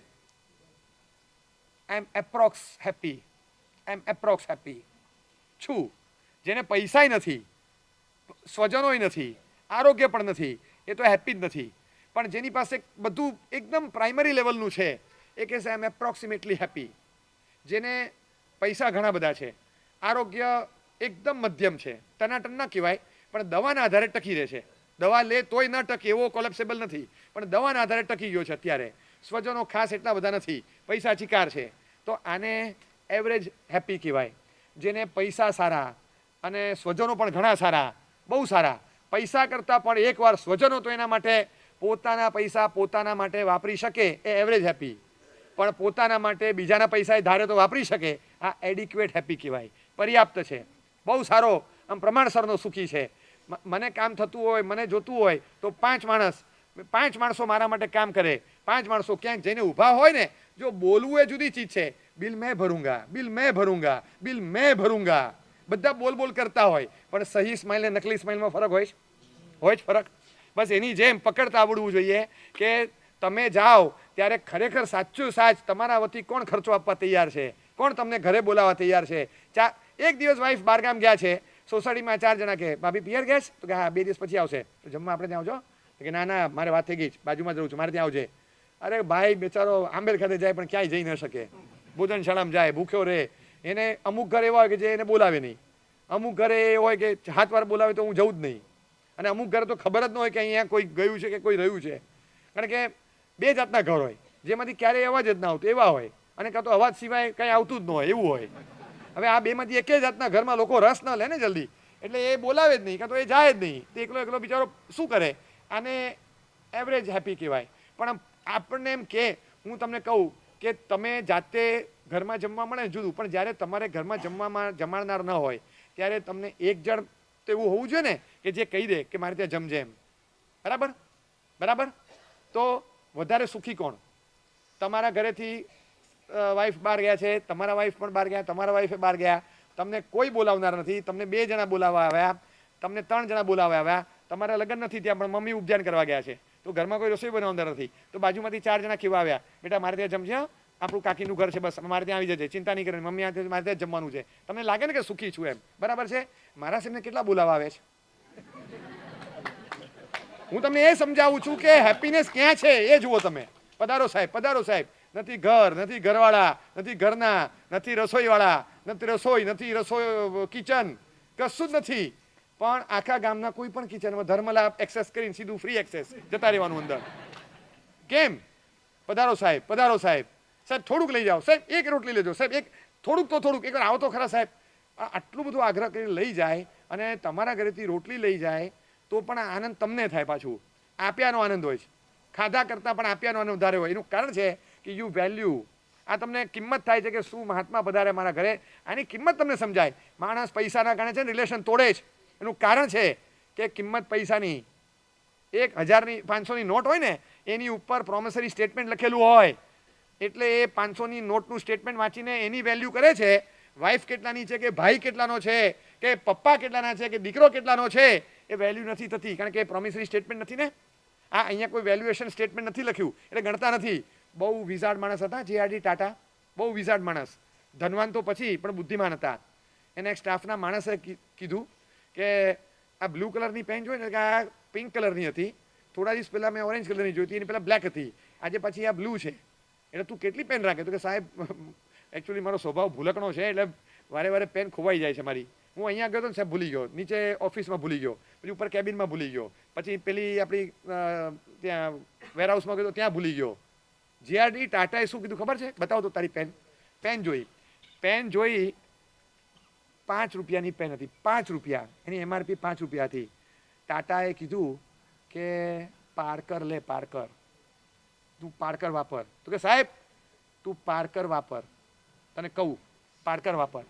[SPEAKER 1] આઈ એમ એપ્રોક્સ હેપી છું. જેને પૈસાય નથી, સ્વજનોય નથી, આરોગ્ય પણ નથી, એ તો હેપી જ નથી. પણ જેની પાસે બધું એકદમ પ્રાઇમરી લેવલનું છે એ કહે છે આઈ એમ એપ્રોક્સિમેટલી હેપી. જેને પૈસા ઘણા બધા છે, આરોગ્ય એકદમ મધ્યમ છે, ટનાટન ના કહેવાય, પણ દવાના આધારે ટકી રહે છે. દવા લે તોય ન ટકે એવો કોલેપ્સેબલ નથી, પણ દવાના આધારે ટકી ગયો છે અત્યારે. સ્વજનો ખાસ એટલા બધા નથી, પૈસા ચિકાર છે. તો આને એવરેજ હેપી કહેવાય. જેને પૈસા સારા અને સ્વજનો પણ ઘણા સારા, બહુ સારા, પૈસા કરતાં પણ એકવાર સ્વજનો તો એના માટે પોતાના પૈસા પોતાના માટે વાપરી શકે એ એવરેજ હેપી, પણ પોતાના માટે બીજાના પૈસા એ ધારે તો વાપરી શકે આ એડિક્વેટ હેપી કહેવાય, પર્યાપ્ત છે, બહુ સારો આમ પ્રમાણસરનો સુખી છે. મને કામ થતું હોય, મને જોતું હોય તો 5 માણસો મારા માટે કામ કરે, 5 માણસો ક્યાંક જઈને ઊભા હોય ને, જો બોલવું એ જુદી ચીજ છે, બિલ મેં ભરૂંગા, બિલ મેં ભરૂંગા, બિલ મેં ભરૂંગા, બધા બોલ કરતા હોય, પણ સહી સ્માઇલ ને નકલી સ્માઇલમાં ફરક હોય જ ફરક. બસ એની જેમ પકડતા આવડવું જોઈએ કે તમે જાઓ ત્યારે ખરેખર સાચું સાચ તમારા વતી કોણ ખર્ચો આપવા તૈયાર છે, કોણ તમને ઘરે બોલાવવા તૈયાર છે. એક દિવસ વાઈફ બહારગામ ગયા છે, સોસાયટીમાં 4 જણા કે ભાભી પિયર ગયા છે, તો કે હા 2 દિવસ પછી આવશે, તો જમવા આપણે ત્યાં આવજો, કે ના મારે વાત થઈ ગઈ છે, બાજુમાં જ રહું છું, મારે ત્યાં આવજે. અરે ભાઈ બેચારો આંબેલ ખાતે જાય પણ ક્યાંય જઈ ન શકે, ભોજનશાળામાં જાય, ભૂખ્યો રહે. એને અમુક ઘર એવા હોય કે જે એને બોલાવે નહીં, અમુક ઘરે એ હોય કે હાથ વાર બોલાવે તો હું જઉં જ નહીં, અને અમુક ઘરે તો ખબર જ ન હોય કે અહીંયા કોઈ ગયું છે કે કોઈ રહ્યું છે. કારણ કે 2 જાતના ઘર હોય, જેમાંથી ક્યારેય અવાજ જ ના આવતો એવા હોય, અને કાં તો અવાજ સિવાય કંઈ આવતું જ ન હોય એવું હોય. હવે આ બેમાંથી એકે જાતના ઘરમાં લોકો રસ ન લે ને જલ્દી, એટલે એ બોલાવે જ નહીં, કાં તો એ જાય જ નહીં, તો એકલો બિચારો શું કરે, આને એવરેજ હેપી કહેવાય. પણ આપણને એમ કે હું તમને કહું કે તમે જાતે ઘરમાં જમવા મળે જુદું, પણ જ્યારે તમારે ઘરમાં જમાડનાર ન હોય ત્યારે તમને એક જણ તો એવું હોવું જોઈએ ને કે જે કહી દે કે મારે ત્યાં જમજે એમ. બરાબર. તો વધારે સુખી કોણ? તમારા ઘરેથી વાઈફ બહાર ગયા છે, તમારા વાઈફ પણ બહાર ગયા, તમારા વાઈફે બહાર ગયા, તમને કોઈ બોલાવનાર નથી, તમને 2 જણા બોલાવવા આવ્યા, તમને 3 જણા બોલાવવા આવ્યા, તમારા લગ્ન નથી ત્યાં પણ મમ્મી ઉપજાન કરવા ગયા છે, તો ઘરમાં કોઈ રસોઈ બનાવનાર નથી, તો બાજુમાંથી 4 જણા કેવા આવ્યા, બેટા મારે ત્યાં જમજે, આપણું કાકીનું ઘર છે, બસ મારે ત્યાં આવી જજે, ચિંતા નહીં કરે, મમ્મી મારે ત્યાં જમવાનું છે. તમને લાગે ને કે સુખી છું એમ, બરાબર છે. મારા સાહેબને કેટલા બોલાવવા આવે છે? હું તમને એ સમજાવું છું કે હેપીનેસ ક્યાં છે એ જુઓ તમે. પધારો સાહેબ, નથી ઘર, નથી ઘરવાળા, નથી ઘરના, નથી રસોઈવાળા, નથી રસોઈ કિચન, કશું જ નથી, પણ આખા ગામના કોઈ પણ કિચનમાં ધર્મલાભ એક્સેસ કરીને સીધું ફ્રી એક્સેસ જતા રહેવાનું અંદર. કેમ? પધારો સાહેબ, થોડુંક લઈ જાઓ સાહેબ, એક રોટલી લેજો સાહેબ, એક થોડુંક એકવાર આવો તો ખરા સાહેબ. આટલું બધું આગ્રહ કરી લઈ જાય અને તમારા ઘરેથી રોટલી લઈ જાય તો પણ આનંદ તમને થાય. પાછું આપ્યાનો આનંદ હોય છે, ખાધા કરતાં પણ આપ્યાનો આનંદ વધારે હોય. એનું કારણ છે કે યુ વેલ્યુ. આ તમને કિંમત થાય છે કે શું મહાત્મા પધારે મારા ઘરે, આની કિંમત તમને સમજાય. માણસ પૈસાના કારણે છે ને રિલેશન તોડે છે, એનું કારણ છે કે કિંમત પૈસાની. 1000ની 500ની નોટ હોય ને એની ઉપર પ્રોમિસરી સ્ટેટમેન્ટ લખેલું હોય, એટલે એ 500ની નોટનું સ્ટેટમેન્ટ વાંચીને એની વેલ્યુ કરે છે. વાઈફ કેટલાની છે, કે ભાઈ કેટલાનો છે, કે પપ્પા કેટલાના છે, કે દીકરો કેટલાનો છે, એ વેલ્યુ નથી થતી, કારણ કે એ પ્રોમિસરી સ્ટેટમેન્ટ નથી ને. આ અહીંયા કોઈ વેલ્યુએશન સ્ટેટમેન્ટ નથી લખ્યું એટલે ગણતા નથી. બહુ વિઝાર્ડ માણસ હતા JRD ટાટા, બહુ વિઝાર્ડ માણસ, ધનવાન તો પછી પણ બુદ્ધિમાન હતા. એને એક સ્ટાફના માણસે કીધું કે આ બ્લુ કલરની પેન જોઈ ને, કે આ પિંક કલરની હતી, થોડા દિવસ પહેલાં મેં ઓરેન્જ કલરની જોઈ હતી, એની પહેલાં બ્લેક હતી, આજે પછી આ બ્લુ છે, એટલે તું કેટલી પેન રાખે? તો કે સાહેબ એકચ્યુઅલી મારો સ્વભાવ ભૂલકણો છે, એટલે વારે પેન ખોવાઈ જાય છે મારી. હું અહીંયા ગયો તો સાહેબ ભૂલી ગયો, નીચે ઓફિસમાં ભૂલી ગયો, પછી ઉપર કેબિનમાં ભૂલી ગયો, પછી પેલી આપણી ત્યાં વેરહાઉસમાં ગયો ત્યાં ભૂલી ગયો. JRD ટાટાએ શું કીધું ખબર છે? બતાવો તો તારી પેન જોઈ 5 રૂપિયાની પેન હતી, 5 રૂપિયા, એની MRP 5 રૂપિયા હતી. ટાટાએ કીધું કે પાર્કર લે, પાર્કર, તું પાર્કર વાપર. તો કે સાહેબ તું પાર્કર વાપર, તને કહું પાર્કર વાપર.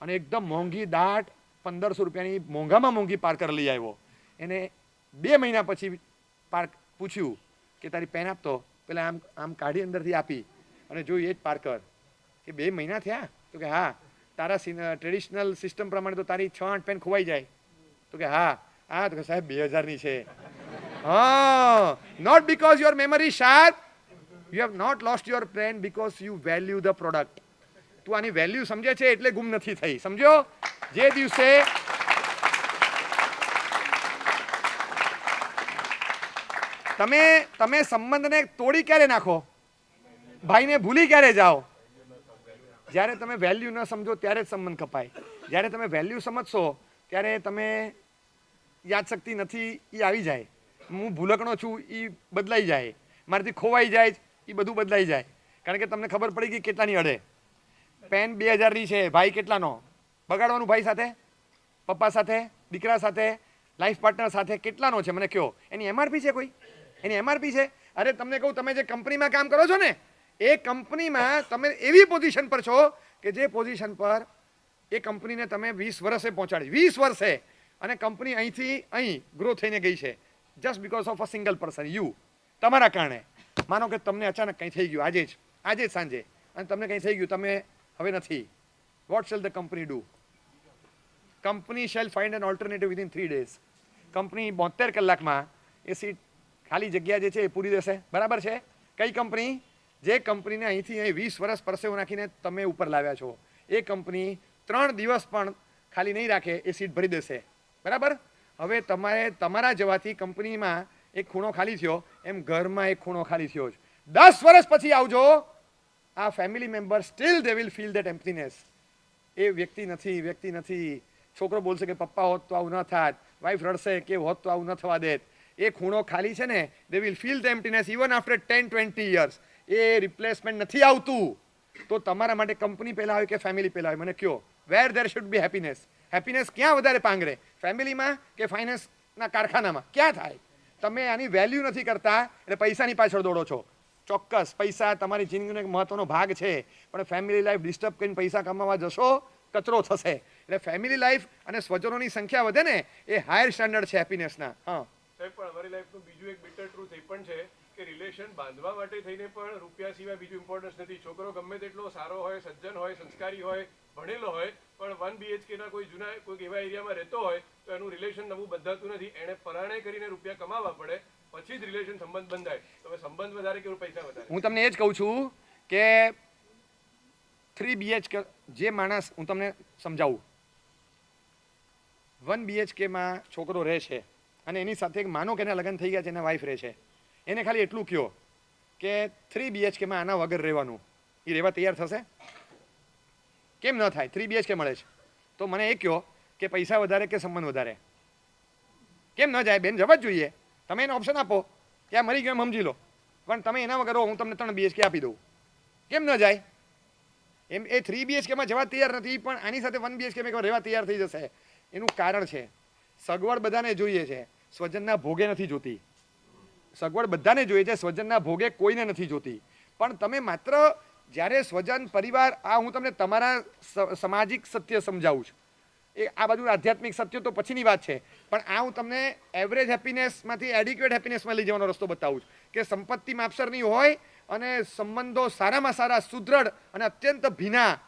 [SPEAKER 1] અને એકદમ મોંઘી દાટ 1500 રૂપિયાની મોંઘામાં મોંઘી પાર્કર લઈ આવ્યો. એને 2 મહિના પછી પૂછ્યું કે તારી પેન આપતો, પેલા આમ કાઢી અંદરથી આપી અને જોઈ એ જ પાર્કર. કે 2 મહિના થયા? તો કે હા. તારા ટ્રેડિશનલ સિસ્ટમ પ્રમાણે તો તારી 6-8 પેન ખોવાઈ જાય. તો કે હા. તો કે સાહેબ 2000ની છે. હા, not because your memory sharp, you have not lost your pen because you value the product. તું આની વેલ્યુ સમજે છે એટલે ગુમ નથી થઈ, સમજો? જે દિવસે તમે સંબંધને તોડી ક્યારે નાખો? ભાઈને ભૂલી ક્યારે જાઓ? જ્યારે તમે વેલ્યુ ન સમજો ત્યારે જ સંબંધ કપાય. જ્યારે તમે વેલ્યુ સમજશો ત્યારે તમે યાદશક્તિ નથી એ આવી જાય, હું ભૂલકણો છું એ બદલાઈ જાય, મારાથી ખોવાઈ જાય એ બધું બદલાઈ જાય. કારણ કે તમને ખબર પડી ગઈ કેટલાની અડે. પેન 2000ની છે, ભાઈ કેટલાનો? બગાડવાનું ભાઈ સાથે, પપ્પા સાથે, દીકરા સાથે, લાઈફ પાર્ટનર સાથે કેટલાનો છે મને કહો. એની એમઆરપી છે કોઈ? એની એમઆરપી છે? અરે તમને કહું, તમે જે કંપનીમાં કામ કરો છો ને એ કંપનીમાં તમે એવી પોઝિશન પર છો કે જે પોઝિશન પર એ કંપનીને તમે 20 વર્ષે પહોંચાડી, 20 વર્ષે, અને કંપની અહીંથી અહીં ગ્રો થઈને ગઈ છે just because of a single person, you. તમારા કારણે. માનો કે તમને અચાનક કંઈ થઈ ગયું આજે જ સાંજે, અને તમને કંઈ થઈ ગયું, તમે હવે નથી. What shall the company do? Company shall find an alternative within 3 days. Company 72 કલાકમાં એ સીટ ખાલી જગ્યા જે છે એ પૂરી દેશે. બરાબર છે? કઈ કંપની? જે કંપનીને અહીંથી અહીં 20 વર્ષ પરસેવો નાખીને તમે ઉપર લાવ્યા છો, એ કંપની 3 દિવસ પણ ખાલી નહીં રાખે, એ સીટ ભરી દેશે. બરાબર? હવે તમારે તમારા જવાથી કંપનીમાં એક ખૂણો ખાલી થયો, એમ ઘરમાં એક ખૂણો ખાલી થયો જ. 10 વર્ષ પછી આવજો, આ family member still they will feel that emptiness. એ વ્યક્તિ નથી. છોકરો બોલશે કે પપ્પા હોત તો આવું ન થાત, વાઈફ રડશે કે હોત તો આવું ન થવા દેત. એ ખૂણો ખાલી છે ને, they will feel the emptiness even after 10-20 years. એ રિપ્લેસમેન્ટ નથી આવતું. તો તમારા માટે કંપની પહેલા આવે કે ફેમિલી પહેલા આવે? મને કહો. Where there should be happiness. Happiness ક્યાં વધારે પાંગરે? ફેમિલીમાં કે ફાઇનાન્સના કારખાનામાં? ક્યાં થાય? તમે આની વેલ્યુ નથી કરતા એટલે પૈસાની પાછળ દોડો છો. ચોક્કસ પૈસા તમારી જિંદગીનો એક મહત્વનો ભાગ છે, પણ ફેમિલી લાઈફ ડિસ્ટર્બ કરીને પૈસા કમાવા જશો, કચરો થશે. એટલે ફેમિલી લાઈફ અને સ્વજનોની સંખ્યા વધે ને, એ હાયર સ્ટાન્ડર્ડ છે હેપીનેસના. હા
[SPEAKER 2] સાહેબ, પણ અમારી લાઈફનું બીજું એક બિટર ટ્રુથ એ પણ છે કે રિલેશન બાંધવા માટે થઈને પણ રૂપિયા સિવાય બીજું ઇમ્પોર્ટન્સ નથી. છોકરો ગમે તેટલો સારો હોય, સજ્જન હોય, સંસ્કારી હોય, ભણેલો હોય, પણ 1 BHK ના કોઈ એવા એરિયામાં રહેતો હોય તો એનું રિલેશન નવું બંધાતું નથી. એને પરાણે કરીને રૂપિયા કમાવા પડે, પછી જ રિલેશન સંબંધ બંધાય. તો સંબંધ વધારે કે પૈસા વધારે?
[SPEAKER 1] હું તમને એ જ કહું છું કે 3 BHK જે માણસ, હું તમને સમજાવું, 1 BHKમાં છોકરો રહે છે અને એની સાથે માનો કે એના લગ્ન થઈ ગયા છે, એના વાઈફ રહે છે, એને ખાલી એટલું કહો કે 3 BHKમાં આના વગર રહેવાનું, એ રહેવા તૈયાર થશે? કેમ ન થાય? 3 BHK મળે છે તો મને એ કહો કે પૈસા વધારે કે સંબંધ વધારે? કેમ ન જાય બેન? જવા જ જોઈએ. તમે એને ઓપ્શન આપો કે આ મરી ગયો એમ સમજી લો, પણ તમે એના વગર હું તમને 3 BHK આપી દઉં. કેમ ન જાય? એમ એ 3 BHKમાં જવા તૈયાર નથી, પણ આની સાથે 1 BHKમાં રહેવા તૈયાર થઈ જશે. એનું કારણ છે સગવડ બધાને જોઈએ છે, સ્વજનના ભોગે નથી જોતી. સગવડ બધાને જોઈએ છે, સ્વજનના ભોગે કોઈને નથી જોતી. પણ તમે માત્ર જ્યારે સ્વજન પરિવાર, આ હું તમને તમારા સામાજિક સત્ય સમજાવું છું, એ આ બાજુ આધ્યાત્મિક સત્ય તો પછીની વાત છે, પણ આ હું તમને એવરેજ હેપીનેસમાંથી એડિક્વેટ હેપીનેસમાં લઈ જવાનો રસ્તો બતાવું છું કે સંપત્તિ માપસરની હોય અને સંબંધો સારામાં સારા, સુદૃઢ અને અત્યંત ભીના,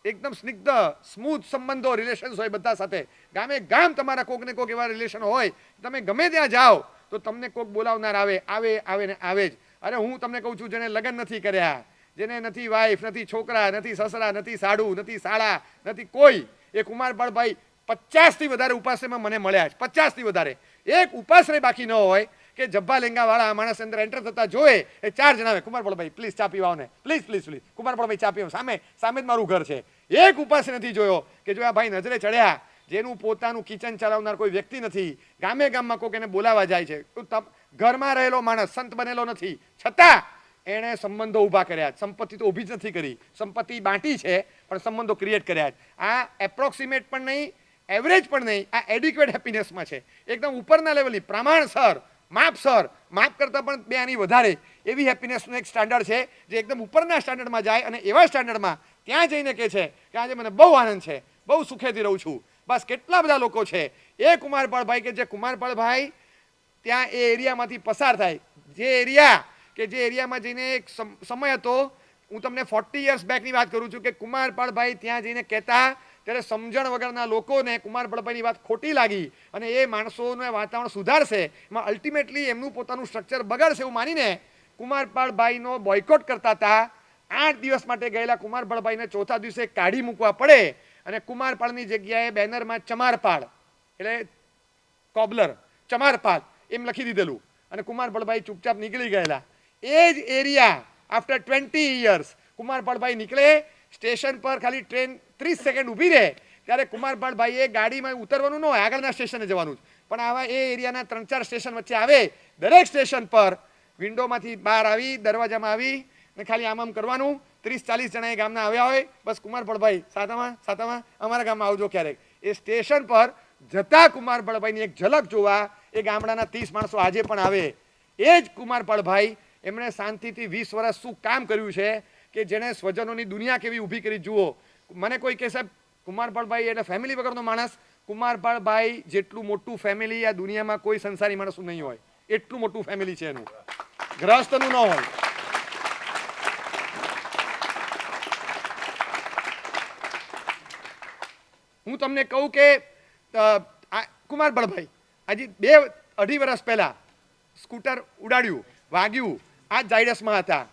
[SPEAKER 1] એકદમ સ્નિગ્ધ સ્મૂથ સંબંધો, રિલેશન્સ હોય બધા સાથે. ગામે ગામ તમારા કોક ને કોક એવા રિલેશન હોય, તમે ગમે ત્યાં જાઓ તો તમને કોક બોલાવનાર આવે ને આવે જ. અરે હું તમને કહું છું, જેને લગ્ન નથી કર્યા, જેને નથી વાઈફ, નથી છોકરા, નથી સસરા, નથી સાડુ, નથી સાળા, નથી કોઈ, એ કુમારપાળભાઈ 50થી વધારે ઉપાશ્રયમાં મને મળ્યા છે. 50થી વધારે. એક ઉપાશ્રય બાકી ન હોય કે જબ્બા લેંગા વાળા માણસ અંદર એન્ટર થતા જોવે, એ 4 જણાવે, કુમારપાળભાઈ પ્લીઝ ચા પીવાઓ ને, પ્લીઝ કુમારપાળભાઈ ચા પીવો, સામે જ મારું ઘર છે. એક ઉપાશ્રય નથી જોયો કે જો આ ભાઈ નજરે ચડ્યા, જેનું પોતાનું કિચન ચલાવનાર કોઈ વ્યક્તિ નથી, ગામે ગામમાં કોઈક એને બોલાવા જાય છે, ઘરમાં રહેલો માણસ સંત બનેલો નથી, છતાં એણે સંબંધો ઊભા કર્યા. સંપત્તિ તો ઊભી જ નથી કરી, સંપત્તિ બાંટી છે પણ સંબંધો ક્રિએટ કર્યા. આ એપ્રોક્સિમેટ પણ નહીં, એવરેજ પણ નહીં, આ એડિક્વેટ હેપીનેસમાં છે. એકદમ ઉપરના લેવલની, પ્રમાણસર, માપ કરતાં પણ 2 આની વધારે એવી હેપીનેસનું એક સ્ટાન્ડર્ડ છે, જે એકદમ ઉપરના સ્ટાન્ડર્ડમાં જાય અને એવા સ્ટાન્ડર્ડમાં ત્યાં જઈને કહે છે કે આજે મને બહુ આનંદ છે, બહુ સુખેથી રહું છું. બસ કેટલા બધા લોકો છે એ કુમારપાળભાઈ કે જે કુમારપાળભાઈ ત્યાં એ એરિયામાંથી પસાર થાય, જે એરિયામાં જઈને એક સમય હતો, હું તમને 40 years બેકની વાત કરું છું, કે કુમારપાળભાઈ ત્યાં જઈને કહેતા, ત્યારે સમજણ વગરના લોકોને કુમારપાળભાઈની વાત ખોટી લાગી અને એ માણસોનું વાતાવરણ સુધારશે, એમાં અલ્ટિમેટલી એમનું પોતાનું સ્ટ્રક્ચર બગાડશે એવું માનીને કુમારપાળભાઈનો બોયકોટ કરતા હતા. 8 દિવસ માટે ગયેલા કુમારપાળભાઈને ચોથા દિવસે કાઢી મૂકવા પડે અને કુમારપાળની જગ્યાએ બેનરમાં ચમારપાળ એટલે કોબલર, ચમારપાળ એમ લખી દીધેલું અને કુમારપાળભાઈ ચૂપચાપ નીકળી ગયેલા. એ જ એરિયા આફ્ટર 20 years કુમારપાળભાઈ નીકળે, સ્ટેશન પર ખાલી ટ્રેન 30 સેકન્ડ ઊભી રહે, ત્યારે કુમારપાળભાઈએ ગાડીમાં ઉતરવાનું ન હોય, આગળના સ્ટેશને જવાનું જ, પણ આવા એ એરિયાના 3-4 સ્ટેશન વચ્ચે આવે, દરેક સ્ટેશન પર વિન્ડોમાંથી બહાર આવી, દરવાજામાં આવી ને ખાલી આમ કરવાનું. 30-40 જણા એ ગામના આવ્યા હોય, બસ કુમારપાળભાઈ સાતામાં અમારા ગામમાં આવજો ક્યારેક. એ સ્ટેશન પર જતા કુમારપાળભાઈની એક ઝલક જોવા એ ગામડાના 30 માણસો આજે પણ આવે. એ જ કુમારપાળભાઈ એમણે શાંતિથી 20 વર્ષ શું કામ કર્યું છે કે જેણે સ્વજનોની દુનિયા કેવી ઊભી કરી. જુઓ, મને કોઈ કહે સાહેબ કુમારપાળભાઈ એટલે ફેમિલી વગરનો માણસ. કુમારપાળભાઈ જેટલું મોટું ફેમિલી આ દુનિયામાં કોઈ સંસારી માણસનું નહીં હોય, એટલું મોટું ફેમિલી છે એનું, ગ્રહસ્થનું ન હોય. હું તમને કહું કે કુમારપાળભાઈ હજી 2-2.5 વર્ષ પહેલા સ્કૂટર ઉડાડ્યું, વાગ્યું, આ ઝાયડસમાં હતા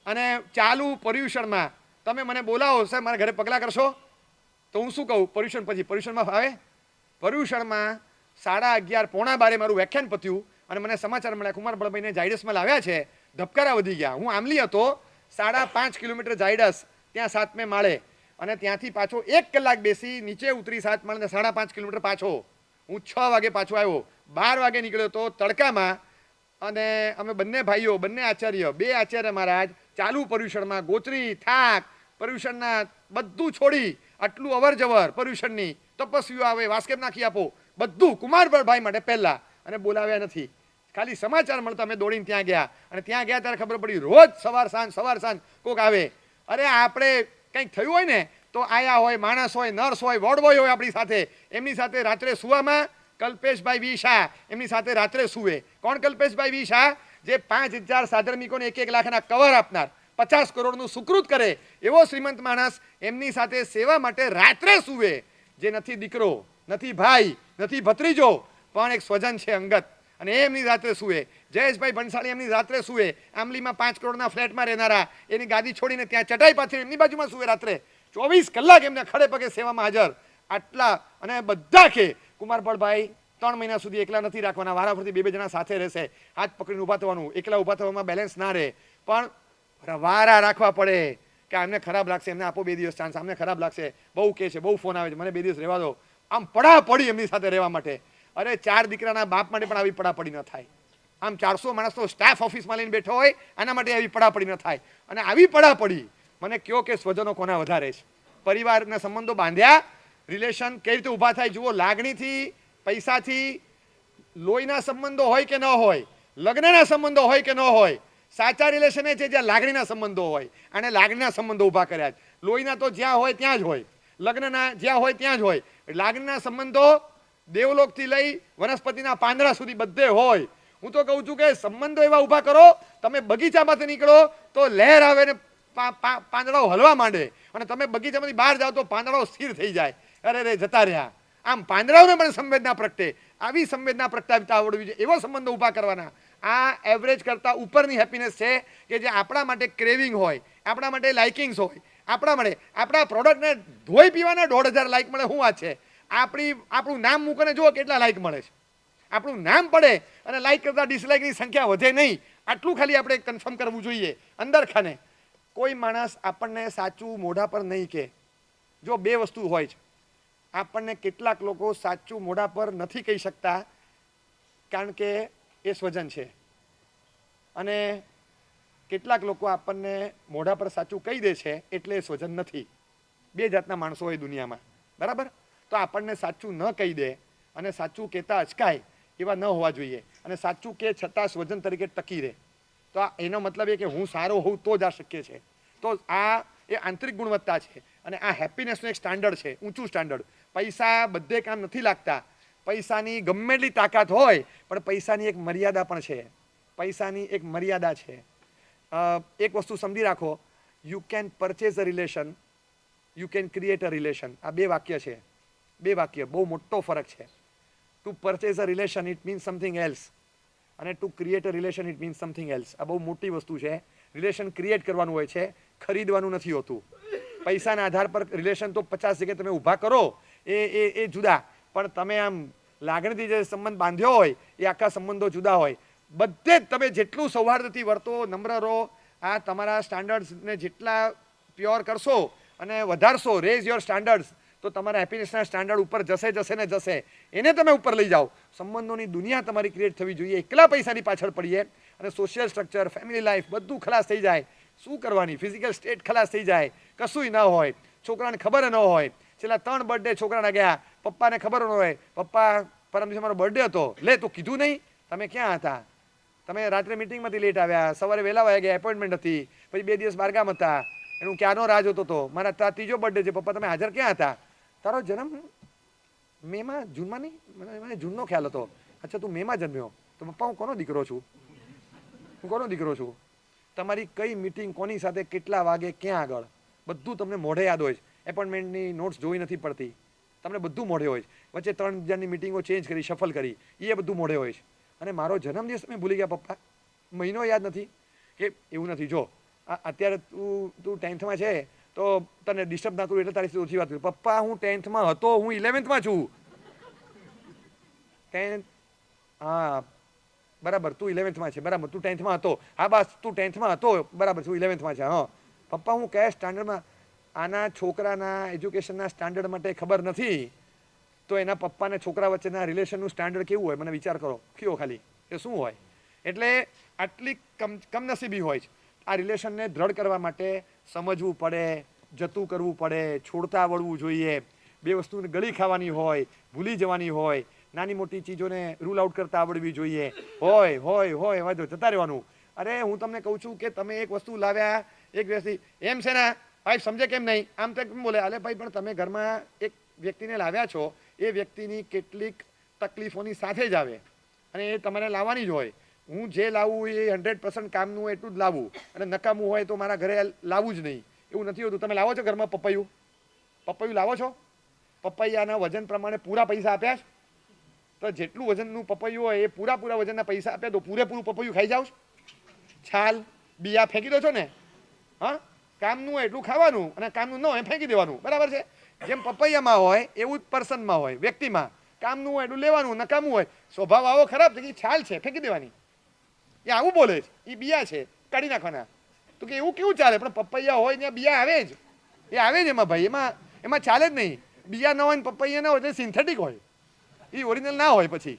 [SPEAKER 1] અને ચાલુ પર્યુષણમાં તમે મને બોલાવો સાહેબ મારા ઘરે પગલાં કરશો તો હું શું કહું? પર્યુષણ પછી પર્યુષણમાં ફાવે? પર્યુષણમાં 11:30 પોણા 12 મારું વ્યાખ્યાન પત્યું અને મને સમાચાર મળ્યા કુમારપાળભાઈને ઝાયડસમાં લાવ્યા છે, ધબકારા વધી ગયા. હું આમલી હતો, 5.5 કિલોમીટર ઝાયડસ, ત્યાં 7મે માળે, અને ત્યાંથી પાછો 1 કલાક બેસી નીચે ઉતરી 7 માળે 5.5 કિલોમીટર પાછો. હું 6 વાગે પાછો આવ્યો, 12 વાગે નીકળ્યો તો તડકામાં. અને અમે બંને ભાઈઓ, બંને આચાર્ય, 2 આચાર્ય મહારાજ ચાલુ પર્યુષણમાં ગોચરી થાક પર્યુષણના બધું છોડી આટલું અવર જવર પર્યુષણની તપસ્વીઓ આવે, વાસ્કેપ નાખી આપો, બધું કુમારપાળભાઈ માટે પહેલા, અને બોલાવ્યા નથી. ખાલી સમાચાર મળતા અમે દોડીને ત્યાં ગયા, અને ત્યાં ગયા ત્યારે ખબર પડી રોજ સવાર સાંજ કોક આવે. અરે આપણે કંઈક થયું હોય ને તો આયા હોય, માણસ હોય, નર્સ હોય, વોર્ડ બોય હોય આપણી સાથે, એમની સાથે રાત્રે સુવામાં કલ્પેશભાઈ વી શાહ એમની સાથે રાત્રે સુવે. કોણ કલ્પેશભાઈ વી શાહ? જે 5,000 સાધર્મિકોને 1-1 લાખના કવર આપનાર, 50 કરોડનું સુકૃત કરે એવો શ્રીમંત માણસ એમની સાથે સેવા માટે રાત્રે સુવે. જે નથી દીકરો, નથી ભાઈ, નથી ભત્રીજો, પણ એક સ્વજન છે અંગત, અને એમની રાત્રે સુવે. જયેશભાઈ ભણસાળી એમની રાત્રે સુવે. આંબલીમાં 5 કરોડના ફ્લેટમાં રહેનારા, એની ગાદી છોડીને ત્યાં ચટાઈ પાથરી એમની બાજુમાં સુવે રાત્રે. 24 કલાક એમને ખડે પગે સેવામાં હાજર. આટલા, અને બધા કે કુમારપાળભાઈ 3 મહિના સુધી એકલા નથી રાખવાના, વારાફરતી 2-2 જણા સાથે રહેશે, હાથ પકડીને ઊભા થવાનું. એકલા ઊભા થવામાં બેલેન્સ ના રહે, પણ વારા રાખવા પડે કે આમને ખરાબ લાગશે, એમને આપો 2 દિવસ ચાન્સ, આમને ખરાબ લાગશે, બહુ કે છે, બહુ ફોન આવે છે, મને 2 દિવસ રહેવા દો. આમ પડી એમની સાથે રહેવા માટે. અરે 4 દીકરાના બાપ માટે પણ આવી પડાપડી ન થાય. આમ 400 માણસનો સ્ટાફ ઓફિસમાં લઈને બેઠો હોય, આના માટે આવી પડાપડી ન થાય. અને આવી પડાપડી મને કહો કે સ્વજનો કોના વધારે છે? પરિવારના સંબંધો બાંધ્યા, રિલેશન કઈ રીતે ઊભા થાય? જુઓ, લાગણીથી, પૈસાથી, લોહીના સંબંધો હોય કે ન હોય, લગ્નના સંબંધો હોય કે ન હોય, સાચા રિલેશન એ છે જ્યાં લાગણીના સંબંધો હોય. અને લાગણીના સંબંધો ઊભા કર્યા છે. લોહીના તો જ્યાં હોય ત્યાં જ હોય, લગ્નના જ્યાં હોય ત્યાં જ હોય. લાગણીના સંબંધો દેવલોકથી લઈ વનસ્પતિના પાંદડા સુધી બધે હોય. હું તો કહું છું કે સંબંધો એવા ઊભા કરો, તમે બગીચામાંથી નીકળો તો લહેર આવે ને પાંદડાઓ હલવા માંડે, અને તમે બગીચામાંથી બહાર જાઓ તો પાંદડાઓ સ્થિર થઈ જાય. અરે રે જતા રહ્યા. આમ પાંદડાઓને પણ સંવેદના પ્રગટે. આવી સંવેદના પ્રગટાવતા આવડવી જોઈએ, એવો સંબંધો ઊભા કરવાના. આ એવરેજ કરતાં ઉપરની હેપીનેસ છે કે જે આપણા માટે ક્રેવિંગ હોય, આપણા માટે લાઇકિંગ્સ હોય, આપણા માટે આપણા પ્રોડક્ટને ધોઈ પીવાના 1,500 લાઇક મળે. શું વાત છે? આપણું નામ મૂકીને જુઓ કેટલા લાઇક મળે છે. આપણું નામ પડે અને લાઇક કરતાં ડિસલાઇકની સંખ્યા વધે નહીં. આટલું ખાલી આપણે કન્ફર્મ કરવું જોઈએ અંદર ખાને. કોઈ માણસ આપણને સાચું મોઢા પર નહીં કહે. જો 2 વસ્તુ હોય છે, આપણને કેટલાક લોકો સાચું મોઢા પર નથી કહી શકતા કારણ કે એ સ્વજન છે, અને કેટલાક લોકો આપણને મોઢા પર સાચું કહી દે છે એટલે એ સ્વજન નથી. 2 જાતના માણસો હોય દુનિયામાં, બરાબર? તો આપણને સાચું ન કહી દે અને સાચું કહેતા અચકાય એવા ન હોવા જોઈએ, અને સાચું કે છતાં સ્વજન તરીકે ટકી રહે. તો એનો મતલબ એ કે હું સારો હોઉં તો જ આ શક્ય છે. તો આ એ આંતરિક ગુણવત્તા છે, અને આ હેપીનેસનું એક સ્ટાન્ડર્ડ છે, ઊંચું સ્ટાન્ડર્ડ. પૈસા બધે કામ નથી લાગતા. પૈસાની ગમે એટલી તાકાત હોય પણ પૈસાની એક મર્યાદા પણ છે. પૈસાની એક મર્યાદા છે. એક વસ્તુ સમજી રાખો, you can purchase a relation, you can create a relation. આ 2 વાક્ય છે, 2 વાક્ય, બહુ મોટો ફરક છે. To purchase a relation it means something else, અને to create a relation it means something else. આ બહુ મોટી વસ્તુ છે. રિલેશન ક્રિએટ કરવાનું હોય છે, ખરીદવાનું નથી હોતું. પૈસાના આધાર પર રિલેશન તો 50 જગ્યાએ તમે ઊભા કરો એ જુદા, પણ તમે આમ લાગણીથી જે સંબંધ બાંધ્યો હોય એ આખા સંબંધો જુદા હોય. બધે જ તમે જેટલું સૌહાર્દથી વર્તો, નમ્ર રહો, આ તમારા સ્ટાન્ડર્ડ્સને જેટલા પ્યોર કરશો અને વધારશો, રેઝ યોર સ્ટાન્ડર્ડ્સ, તો તમારા હેપીનેસના સ્ટાન્ડર્ડ ઉપર જશે ને જશે. એને તમે ઉપર લઈ જાઓ. સંબંધોની દુનિયા તમારી ક્રિએટ થવી જોઈએ. એકલા પૈસાની પાછળ પડીએ અને સોશિયલ સ્ટ્રક્ચર, ફેમિલી લાઈફ બધું ખલાસ થઈ જાય. શું કરવાની? ફિઝિકલ સ્ટેટ ખલાસ થઈ જાય, કશું ન હોય, છોકરાને ખબર ન હોય. છેલ્લા 3 બર્થડે છોકરાના ગયા, પપ્પાને ખબર ન હોય, પપ્પા પરમ દિવસે મારો બર્થડે હતો, લે તું કીધું નહીં, તમે ક્યાં હતા, તમે રાત્રે મિટિંગમાંથી લેટ આવ્યા, સવારે વહેલા વાગ્યા ગયા, એપોઇન્ટમેન્ટ હતી, પછી 2 દિવસ બહારગામ હતા, એનું ક્યાંનો રાહ જોતો હતો, મારા ત્રીજો બર્થડે છે, પપ્પા તમે હાજર ક્યાં હતા, તારો જન્મ મેમાં જૂનમાં નહીં, મને જૂનનો ખ્યાલ હતો, અચ્છા તું મેમાં જન્મ્યો, તો પપ્પા હું કોનો દીકરો છું, હું કોનો દીકરો છું, તમારી કઈ મિટિંગ કોની સાથે કેટલા વાગે ક્યાં આગળ બધું તમને મોઢે યાદ હોય છે, એપોઇન્ટમેન્ટની નોટ્સ જોઈ નથી પડતી, તમને બધું મોઢે હોય છે, વચ્ચે 3 જણની મિટિંગો ચેન્જ કરી, શફલ કરી, એ બધું મોઢે હોય છે, અને મારો જન્મદિવસ તમે ભૂલી ગયા પપ્પા, મહિનો યાદ નથી, કે એવું નથી, જો અત્યારે તું 10th છે તો તને ડિસ્ટર્બ ના કરું એટલે તારી ઓછી વાત કરું, પપ્પા હું 10th હતો, હું 11th છું, 10th હા બરાબર, તું 11th છે, બરાબર તું 10th હતો, હા બસ તું 10th હતો, બરાબર તું 11th છે, હા પપ્પા હું કયા સ્ટાન્ડર્ડમાં, આના છોકરાના એજ્યુકેશનના સ્ટાન્ડર્ડ માટે ખબર નથી, તો એના પપ્પા અને છોકરા વચ્ચેના રિલેશનનું સ્ટાન્ડર્ડ કેવું હોય મને વિચાર કરો, કયો ખાલી એ શું હોય, એટલે આટલી કમનસીબી હોય છે, આ રિલેશનને દ્રઢ કરવા માટે સમજવું પડે, જતું કરવું પડે, છોડતા આવડવું જોઈએ, બે વસ્તુને ગળી ખાવાની હોય, ભૂલી જવાની હોય, નાની મોટી ચીજોને રૂલ આઉટ કરતા આવડવી જોઈએ, હોય વાંધો જતા રહેવાનું, અરે હું તમને કહું છું કે તમે એક વસ્તુ લાવ્યા, એક વ્યક્તિ એમ છે ને ભાઈ સમજે કેમ નહીં, આમ તો કેમ બોલે, અલે ભાઈ પણ તમે ઘરમાં એક વ્યક્તિને લાવ્યા છો, એ વ્યક્તિની કેટલીક તકલીફોની સાથે જ આવે, અને એ તમારે લાવવાની જ હોય, હું જે લાવું એ 100% કામનું હોય એટલું જ લાવું, અને નકામું હોય તો મારા ઘરે લાવવું જ નહીં, એવું નથી હોતું, તમે લાવો છો ઘરમાં પપૈયું લાવો છો, પપૈયાના વજન પ્રમાણે પૂરા પૈસા આપ્યા છે, તો જેટલું વજનનું પપૈયું હોય એ પૂરા વજનના પૈસા આપ્યા તો પૂરેપૂરું પપૈયું ખાઈ જાવ, છાલ બિયા ફેંકી દો છો ને, હા કામનું હોય એટલું ખાવાનું, અને કામનું ન હોય ફેંકી દેવાનું, બરાબર છે, જેમ પપૈયામાં હોય એવું જ પર્સનમાં હોય, વ્યક્તિમાં કામનું હોય એટલું લેવાનું, નકામું હોય, સ્વભાવ આવો ખરાબ છે કે છાલ છે ફેંકી દેવાની, એ આવું બોલે છે, એ બિયા છે કાઢી નાખવાના, તો કે એવું કેવું ચાલે, પણ પપૈયા હોય ત્યાં બિયા આવે જ, એ આવે જ એમાં ભાઈ, એમાં ચાલે જ નહીં, બિયા ના હોય ને પપૈયા ના હોય એટલે સિન્થેટિક હોય, એ ઓરિજિનલ ના હોય પછી,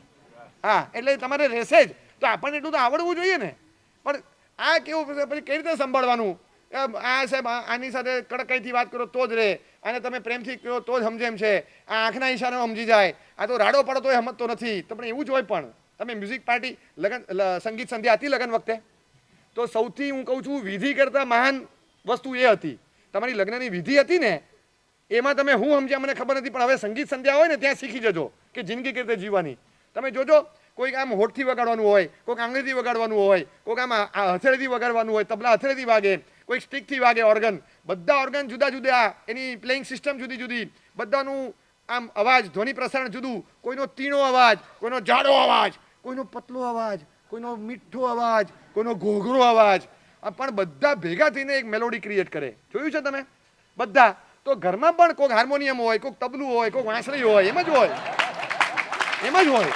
[SPEAKER 1] હા એટલે તમારે રહેશે જ, તો આપણને એટલું તો આવડવું જોઈએ ને, પણ આ કેવું પછી કઈ રીતે સંભાળવાનું, આ સાહેબ આની સાથે કડકાઈથી વાત કરો તો જ રહે, અને તમે પ્રેમથી કહો તો જ સમજે એમ છે, આ આંખના ઈશારામાં સમજી જાય, આ તો રાડો પડો તોય સમજતો નથી, તો પણ એવું જ હોય, પણ તમે મ્યુઝિક પાર્ટી સંગીત સંધ્યા હતી લગ્ન વખતે, તો સૌથી હું કહું છું વિધિ કરતાં મહાન વસ્તુ એ હતી, તમારી લગ્નની વિધિ હતી ને એમાં તમે હું સમજ્યા મને ખબર નથી, પણ હવે સંગીત સંધ્યા હોય ને ત્યાં શીખી જજો કે જિંદગી કેવી રીતે જીવવાની, તમે જોજો કોઈક આમ હોઠથી વગાડવાનું હોય, કોઈક આંગળીથી વગાડવાનું હોય, કોઈક આમ હથેળીથી વગાડવાનું હોય, તબલા હથેળીથી વાગે, કોઈક સ્ટિકથી વાગે ઓર્ગન, બધા ઓર્ગન જુદા જુદા, એની પ્લેઇંગ સિસ્ટમ જુદી જુદી, બધાનું આમ અવાજ ધ્વનિ પ્રસારણ જુદું, કોઈનો તીણો અવાજ, કોઈનો જાડો અવાજ, કોઈનો પતલો અવાજ, કોઈનો મીઠો અવાજ, કોઈનો ઘોઘરો અવાજ, પણ બધા ભેગા થઈને એક મેલોડી ક્રિએટ કરે, જોયું છે તમે બધા, તો ઘરમાં પણ કોઈક હાર્મોનિયમ હોય, કોઈક તબલું હોય, કોઈક વાંસળી હોય, એમ જ હોય, એમ જ હોય,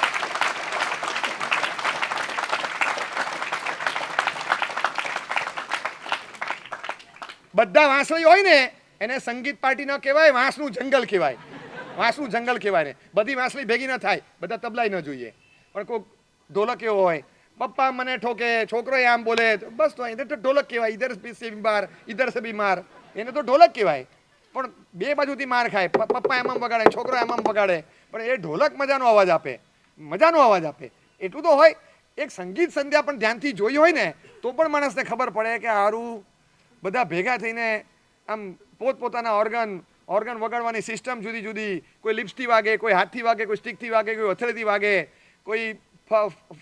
[SPEAKER 1] બધા વાંસળી હોય ને એને સંગીત પાર્ટી ન કહેવાય, વાંસનું જંગલ કહેવાય, વાંસનું જંગલ કહેવાય ને, બધી વાંસળી ભેગી ન થાય, બધા તબલાય ન જોઈએ, પણ કોઈક ઢોલક એવો હોય, પપ્પા મને ઠોકે, છોકરો આમ બોલે, બસ તો એને તો ઢોલક કહેવાય, ઇધર સે બીમાર, એને તો ઢોલક કહેવાય, પણ બે બાજુથી માર ખાય, પપ્પા એમ વગાડે, છોકરો એમ વગાડે, પણ એ ઢોલક મજાનો અવાજ આપે, મજાનો અવાજ આપે, એટલું તો હોય. એક સંગીત સંધ્યા પણ ધ્યાનથી જોઈ હોય ને તો પણ માણસને ખબર પડે કે સારું બધા ભેગા થઈને આમ પોતપોતાના ઓર્ગન વગાડવાની સિસ્ટમ જુદી જુદી, કોઈ લિપ્સથી વાગે, કોઈ હાથથી વાગે, કોઈ સ્ટિકથી વાગે, કોઈ હથેળીથી વાગે, કોઈ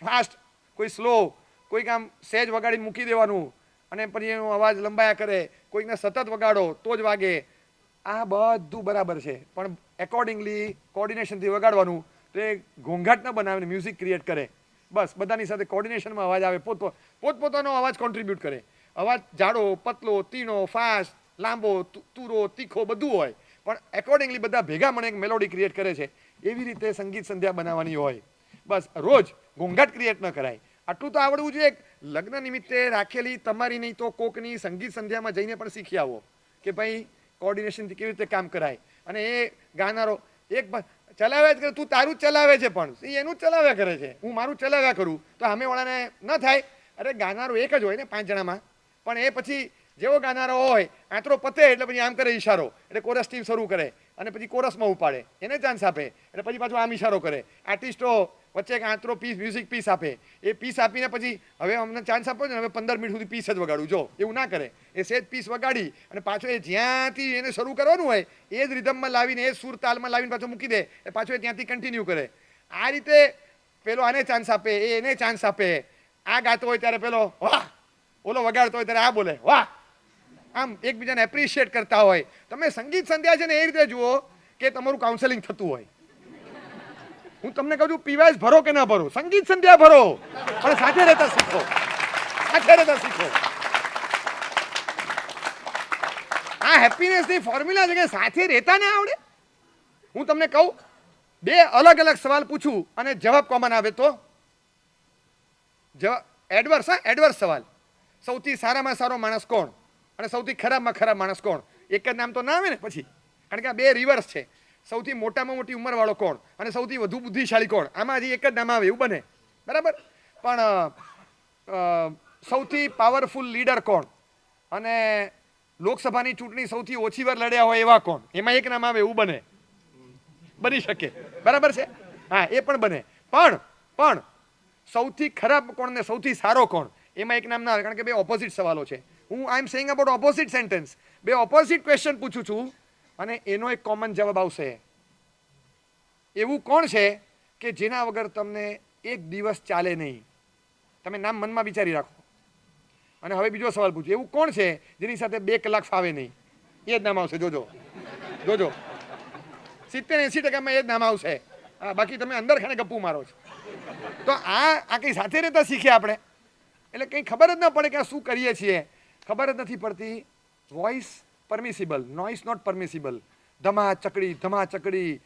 [SPEAKER 1] ફાસ્ટ, કોઈ સ્લો, કોઈક આમ સહેજ વગાડીને મૂકી દેવાનું અને પછી એનો અવાજ લંબાયા કરે, કોઈકને સતત વગાડો તો જ વાગે, આ બધું બરાબર છે, પણ એકોર્ડિંગલી કોર્ડિનેશનથી વગાડવાનું, તો એ ઘોંઘાટ ન બનાવીને મ્યુઝિક ક્રિએટ કરે, બસ બધાની સાથે કોર્ડિનેશનમાં અવાજ આવે, પોતપોતાનો અવાજ કોન્ટ્રીબ્યુટ કરે, અવાજ જાડો, પતલો, તીણો, ફાસ્ટ, લાંબો, તુરો, તીખો બધું હોય, પણ એકોર્ડિંગલી બધા ભેગા મળે એક મેલોડી ક્રિએટ કરે છે, એવી રીતે સંગીત સંધ્યા બનાવવાની હોય, બસ રોજ ઘોંઘાટ ક્રિએટ ન કરાય, આટલું તો આવડવું જોઈએ. લગ્ન નિમિત્તે રાખેલી તમારી નહીં તો કોકની સંગીત સંધ્યામાં જઈને પણ શીખી આવો કે ભાઈ કોર્ડિનેશનથી કેવી રીતે કામ કરાય, અને એ ગાનારો એક ચલાવ્યા જ કરે, તું તારું જ ચલાવે છે પણ એ એનું જ ચલાવ્યા કરે છે, હું મારું ચલાવ્યા કરું, તો સામેવાળાને ન થાય, અરે ગાનારો એક જ હોય ને 5 જણામાં, પણ એ પછી જેવો ગાનારો હોય આંતરો પતે એટલે પછી આમ કરે ઈશારો, એટલે કોરસ ટીમ શરૂ કરે, અને પછી કોરસમાં ઉપાડે એને ચાન્સ આપે એટલે પછી પાછું આમ ઇશારો કરે. આર્ટિસ્ટો વચ્ચે એક આંતરો પીસ મ્યુઝિક પીસ આપે, એ પીસ આપીને પછી હવે અમને ચાન્સ આપો ને હવે 15 મિનિટ સુધી પીસ જ વગાડું. જો એવું ના કરે, એ સેજ પીસ વગાડી અને પાછો એ જ્યાંથી એને શરૂ કરવાનું હોય એ જ રિધમમાં લાવીને એ સુર તાલમાં લાવીને પાછો મૂકી દે, એ પાછો એ ત્યાંથી કન્ટિન્યુ કરે. આ રીતે પેલો આને ચાન્સ આપે, એ એને ચાન્સ આપે. આ ગાતો હોય ત્યારે પેલો વાહ, ઓલો વગાડતો હોય ત્યારે આ બોલે વાહ. આમ એકબીજાને એપ્રિશિએટ કરતા હોય. તમે સંગીત સંધ્યા છે ને એ રીતે જુઓ કે તમારું કાઉન્સેલિંગ થતું હોય. હું તમને કહું છું પીવાય ભરો કે ના ભરો, સંગીત સંધ્યા ભરો, પણ સાથે રહેતા શીખો, સાથે રહેતા શીખો. આ હેપીનેસની ફોર્મ્યુલા છે કે સાથે રહેતા ના આવડે. હું તમને કહું 2 અલગ અલગ સવાલ પૂછું અને જવાબ કોમન આવે તો એડવર્સ સવાલ. સૌથી સારામાં સારો માણસ કોણ અને સૌથી ખરાબમાં ખરાબ માણસ કોણ? એક જ નામ તો ના આવે ને પછી, કારણ કે આ 2 રિવર્સ છે. સૌથી મોટામાં મોટી ઉંમરવાળો કોણ અને સૌથી વધુ બુદ્ધિશાળી કોણ? આમાં હજી એક જ નામ આવે એવું બને, બરાબર. પણ સૌથી પાવરફુલ લીડર કોણ અને લોકસભાની ચૂંટણી સૌથી ઓછી વાર લડ્યા હોય એવા કોણ? એમાં એક નામ આવે એવું બને, બની શકે, બરાબર છે. હા, એ પણ બને. પણ સૌથી ખરાબ કોણ ને સૌથી સારો કોણ? એમાં એક નામ ના આવે, કારણ કે 2 ઓપોઝિટ સવાલો છે. હું I am saying about opposite sentence. 2 opposite question પૂછું છું અને એનો એક કોમન જવાબ આવશે. એવું કોણ છે કે જેના વગર તમને એક દિવસ ચાલે નહીં? તમે નામ મનમાં વિચારી રાખો. અને હવે બીજો સવાલ પૂછું, એવું કોણ છે જેની સાથે 2 કલાક ફાવે નહીં? એ જ નામ આવશે. જોજો 70-80% એ જ નામ આવશે. હા, બાકી તમે અંદર ખાને ગપ્પુ મારો છો. તો આ કંઈ સાથે રહેતા શીખ્યા આપણે, એટલે કંઈ ખબર જ ન પડે કે આ શું કરીએ છીએ. ખબર જ નથી પડતી. Voice permissible, noise not permissible. ધમા ચકડી,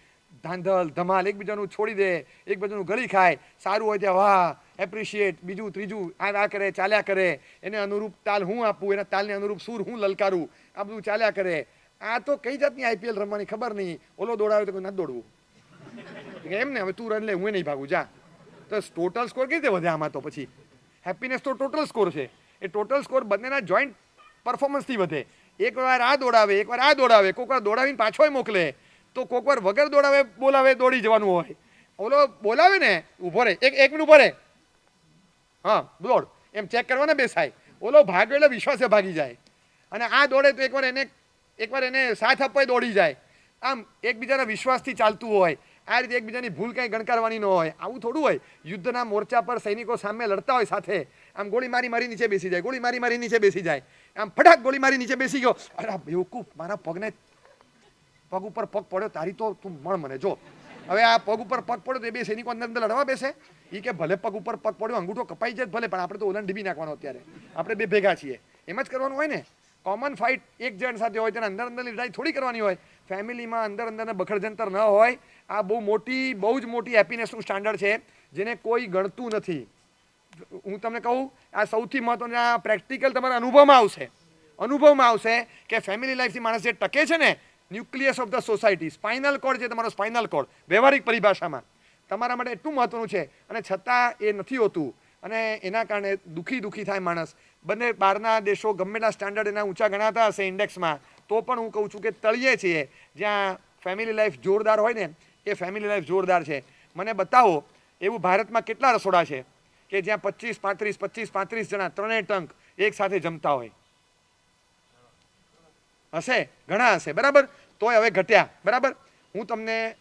[SPEAKER 1] ધાંધલ ધમાલ, એકબીજાનું છોડી દે, એકબીજાનું ગળી ખાય. સારું હોય ત્યાં વાહ, એપ્રિશિએટ, બીજું ત્રીજું આ કરે, ચાલ્યા કરે. એને અનુરૂપ તાલ હું આપું, એના તાલને અનુરૂપ સૂર હું લલકારું, આ બધું ચાલ્યા કરે. આ તો કઈ જાતની આઈપીએલ રમવાની ખબર નહીં. ઓલો દોડાવે તો કોઈ નથી દોડવું એમ ને. હવે તું રન લે, હું નહીં ભાગું, જા. તો ટોટલ સ્કોર કઈ રીતે વધે આમાં? તો પછી હેપીનેસ તો ટોટલ સ્કોર છે. એ ટોટલ સ્કોર બંનેના જોઈન્ટ પરફોર્મન્સથી વધે. એક વાર આ દોડાવે, એક વાર આ દોડાવે, કોઈક વાર દોડાવીને પાછોય મોકલે, તો કોઈક વાર વગર દોડાવે બોલાવે દોડી જવાનું હોય. ઓલો બોલાવે ને ઊભો રહે, એક મિનિટ ઊભો રહે, હા દોડ, એમ ચેક કરવાને બેસાય. ઓલો ભાગ્યો એટલે વિશ્વાસે ભાગી જાય. અને આ દોડે તો એકવાર એને સાથ આપવા દોડી જાય. આમ એકબીજાના વિશ્વાસથી ચાલતું હોય. આ રીતે એકબીજાની ભૂલ કંઈ ગણકારવાની ન હોય. આવું થોડું હોય. યુદ્ધના મોરચા પર સૈનિકો સામે લડતા હોય સાથે, આમ ગોળી મારી નીચે બેસી જાય, ગોળી મારી નીચે બેસી જાય. આમ ફટાક ગોળી મારી નીચે બેસી ગયો, અરે બેવકૂફ, મારા પગ ઉપર પગ પડ્યો, તારી તો તું મને જો. હવે આ પગ ઉપર પગ પડ્યો તો એ 2 સૈનિકો અંદર લડવા બેસે? એ કે ભલે પગ ઉપર પગ પડ્યો, અંગૂઠો કપાઈ જાય ભલે, પણ આપણે તો ઓલાને ડીબી નાખવાનો. અત્યારે આપણે 2 ભેગા છીએ, એમ જ કરવાનું હોય ને. કોમન ફાઇટ એક જણ સાથે હોય તેને અંદર લડાઈ થોડી કરવાની હોય. ફેમિલીમાં અંદર બખડજંતર ન હોય. આ બહુ જ મોટી હેપીનેસનું સ્ટાન્ડર્ડ છે, જેને કોઈ ગણતું નથી. હું તમને કહું, આ સૌથી મહત્વનું આ પ્રેક્ટિકલ તમારા અનુભવમાં આવશે કે ફેમિલી લાઈફથી માણસ જે ટકે છે ને, nucleus of the society, spinal cord છે તમારો, સ્પાઇનલ કોર્ડ વ્યવહારિક પરિભાષામાં તમારા માટે એટલું મહત્વનું છે. અને છતાં એ નથી હોતું અને એના કારણે દુઃખી થાય માણસ. બંને બહારના દેશો ગમે તેટલા સ્ટાન્ડર્ડ એના ઊંચા ગણાતા હશે ઇન્ડેક્સમાં, તો પણ હું કહું છું કે તળિયે છીએ જ્યાં ફેમિલી લાઈફ જોરદાર હોય ને, એ ફેમિલી લાઈફ જોરદાર છે. મને બતાવો એવું ભારતમાં કેટલા રસોડા છે કે જ્યાં 25-35 જણા 3 ટંક એક સાથે જમતા હોય? હશે, ઘણા હશે, બરાબર. તોય હવે ઘટ્યા, બરાબર. હું તમને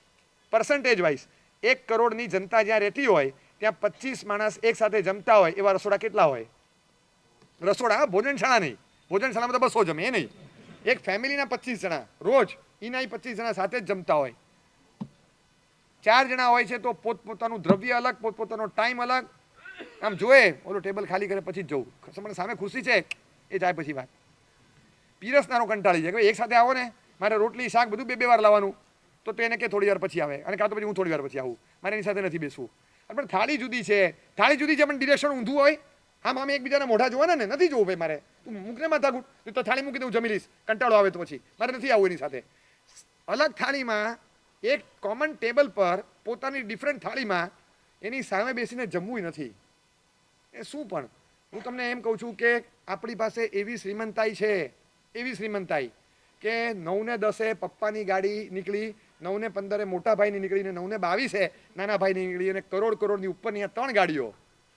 [SPEAKER 1] પર્સન્ટેજ વાઇઝ 1 કરોડની જનતા જ્યાં રહેતી હોય ત્યાં 25 માણસ એક સાથે જમતા હોય એવા રસોડા કેટલા હોય? રસોડા, ભોજનશાળા નહીં. ભોજનશાળામાં તો 200 જમે, એ નહીં. એક ફેમિલીના 25 જણા રોજ, એના 25 જણા સાથે જ જમતા હોય. 4 જણા હોય છે તો પોતપોતાનું દ્રવ્ય અલગ, પોતપોતાનો ટાઈમ અલગ. આમ જોએ ઓલો ટેબલ ખાલી કરે પછી જ જવું. સામે ખુશી છે એ જાય પછી વાત. પીરસનારો કંટાળી જાય કે એક સાથે આવો ને, મારે રોટલી શાક બધું 2 વાર લાવવાનું, તો એને કે થોડી વાર પછી આવે, અને કાં તો પછી હું થોડી વાર પછી આવું, મારે એની સાથે નથી બેસવું. પણ થાળી જુદી છે, પણ ડિરેક્શન ઊંધું હોય. આમ એકબીજાના મોઢા જોવાના ને, નથી જોવું ભાઈ મારે, તું મૂકને માથાકૂટ, તો થાળી મૂકી દઉં, જમી લઈશ, કંટાળો આવે તો પછી મારે નથી આવવું એની સાથે. અલગ થાળીમાં એક કોમન ટેબલ પર પોતાની ડિફરન્ટ થાળીમાં એની સામે બેસીને જમવું નથી. એ શું? પણ હું તમને એમ કહું છું કે આપણી પાસે એવી શ્રીમંતાઈ છે કે 9:10 પપ્પાની ગાડી નીકળી, 9:15 મોટા ભાઈની નીકળી, ને 9:22 નાના ભાઈની નીકળી, અને કરોડની ઉપરની આ 3 ગાડીઓ,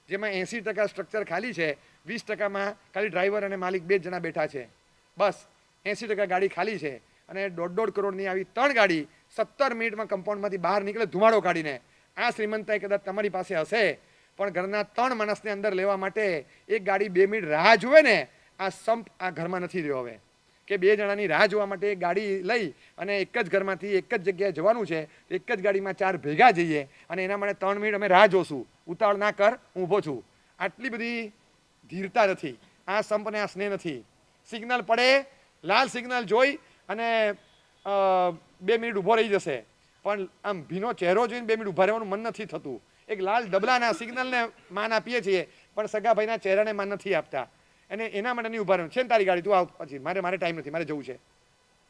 [SPEAKER 1] જેમાં 80% સ્ટ્રક્ચર ખાલી છે, 20%માં ખાલી ડ્રાઈવર અને માલિક 2 જણા બેઠા છે, બસ 80% ગાડી ખાલી છે. અને 1.5 કરોડની આવી 3 ગાડી 17 મિનિટમાં કમ્પાઉન્ડમાંથી બહાર નીકળે ધુમાડો કાઢીને. આ શ્રીમંતાઈ કદાચ તમારી પાસે હશે, પણ ઘરના 3 માણસને અંદર લેવા માટે એક ગાડી 2 મિનિટ રાહ જુએ ને, આ સંપ આ ઘરમાં નથી રહ્યો હવે. કે 2 જણાની રાહ જોવા માટે એક ગાડી લઈ અને એક જ ઘરમાંથી એક જ જગ્યાએ જવાનું છે, એક જ ગાડીમાં 4 ભેગા જઈએ, અને એના માટે 3 મિનિટ અમે રાહ જોશું. ઉતાવળ ના કર, હું ઊભો છું. આટલી બધી ધીરતા નથી, આ સંપ અને આ સ્નેહ નથી. સિગ્નલ પડે, લાલ સિગ્નલ જોઈ અને 2 મિનિટ ઊભો રહી જશે, પણ આમ ભીનો ચહેરો જોઈને 2 મિનિટ ઊભા રહેવાનું મન નથી થતું. એક લાલ ડબલાના સિગ્નલને માન આપીએ છીએ, પણ સગાભાઈના ચહેરાને માન નથી આપતા. અને એના માટે નહીં ઊભા રહેવું છે ને, તારી ગાડી તું આવ પછી, મારે ટાઈમ નથી, મારે જવું છે.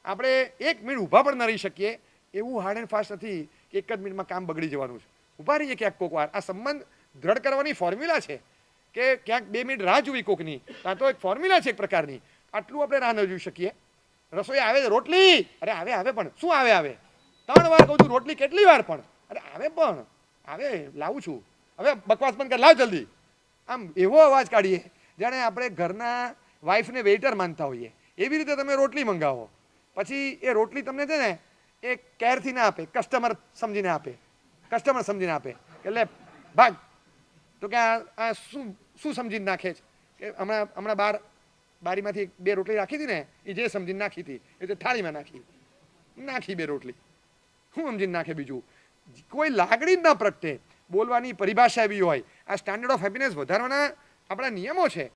[SPEAKER 1] આપણે 1 મિનિટ ઊભા પણ ન રહી શકીએ એવું હાર્ડ એન્ડ ફાસ્ટ નથી કે 1 જ મિનિટમાં કામ બગડી જવાનું છે. ઊભા રહીએ ક્યાંક કોક વાર. આ સંબંધ દ્રઢ કરવાની ફોર્મ્યુલા છે કે ક્યાંક 2 મિનિટ રાહ જોવી કોકની, આ તો એક ફોર્મ્યુલા છે એક પ્રકારની. આટલું આપણે રાહ ન જોઈ શકીએ. રસોઈ આવે છે, રોટલી, અરે આવે પણ શું આવે 3 વાર કહું છું, રોટલી કેટલી વાર પણ, અરે આવે લાવું છું, હવે બકવાસ બંધ કર, લાવ જલ્દી. આમ એવો અવાજ કાઢીએ જાણે આપણે ઘરના વાઈફને વેઇટર માનતા હોઈએ. એવી રીતે તમે રોટલી મંગાવો, પછી એ રોટલી તમને છે ને એ કેરથી ના આપે, કસ્ટમર સમજીને આપે, એટલે ભાગ તો કે આ શું સમજીને નાખે છે કે હમણાં બારીમાંથી 2 રોટલી રાખી હતી ને, એ જે સમજીને નાખી હતી એ તો થાળીમાં નાખી 2 રોટલી, શું સમજીને નાખે બીજું? કોઈ લાગણી જ ન પ્રગટે. બોલવાની પરિભાષા એવી હોય. આ સ્ટાન્ડર્ડ ઓફ હેપીનેસ વધારવાના આપણા નિયમો છે,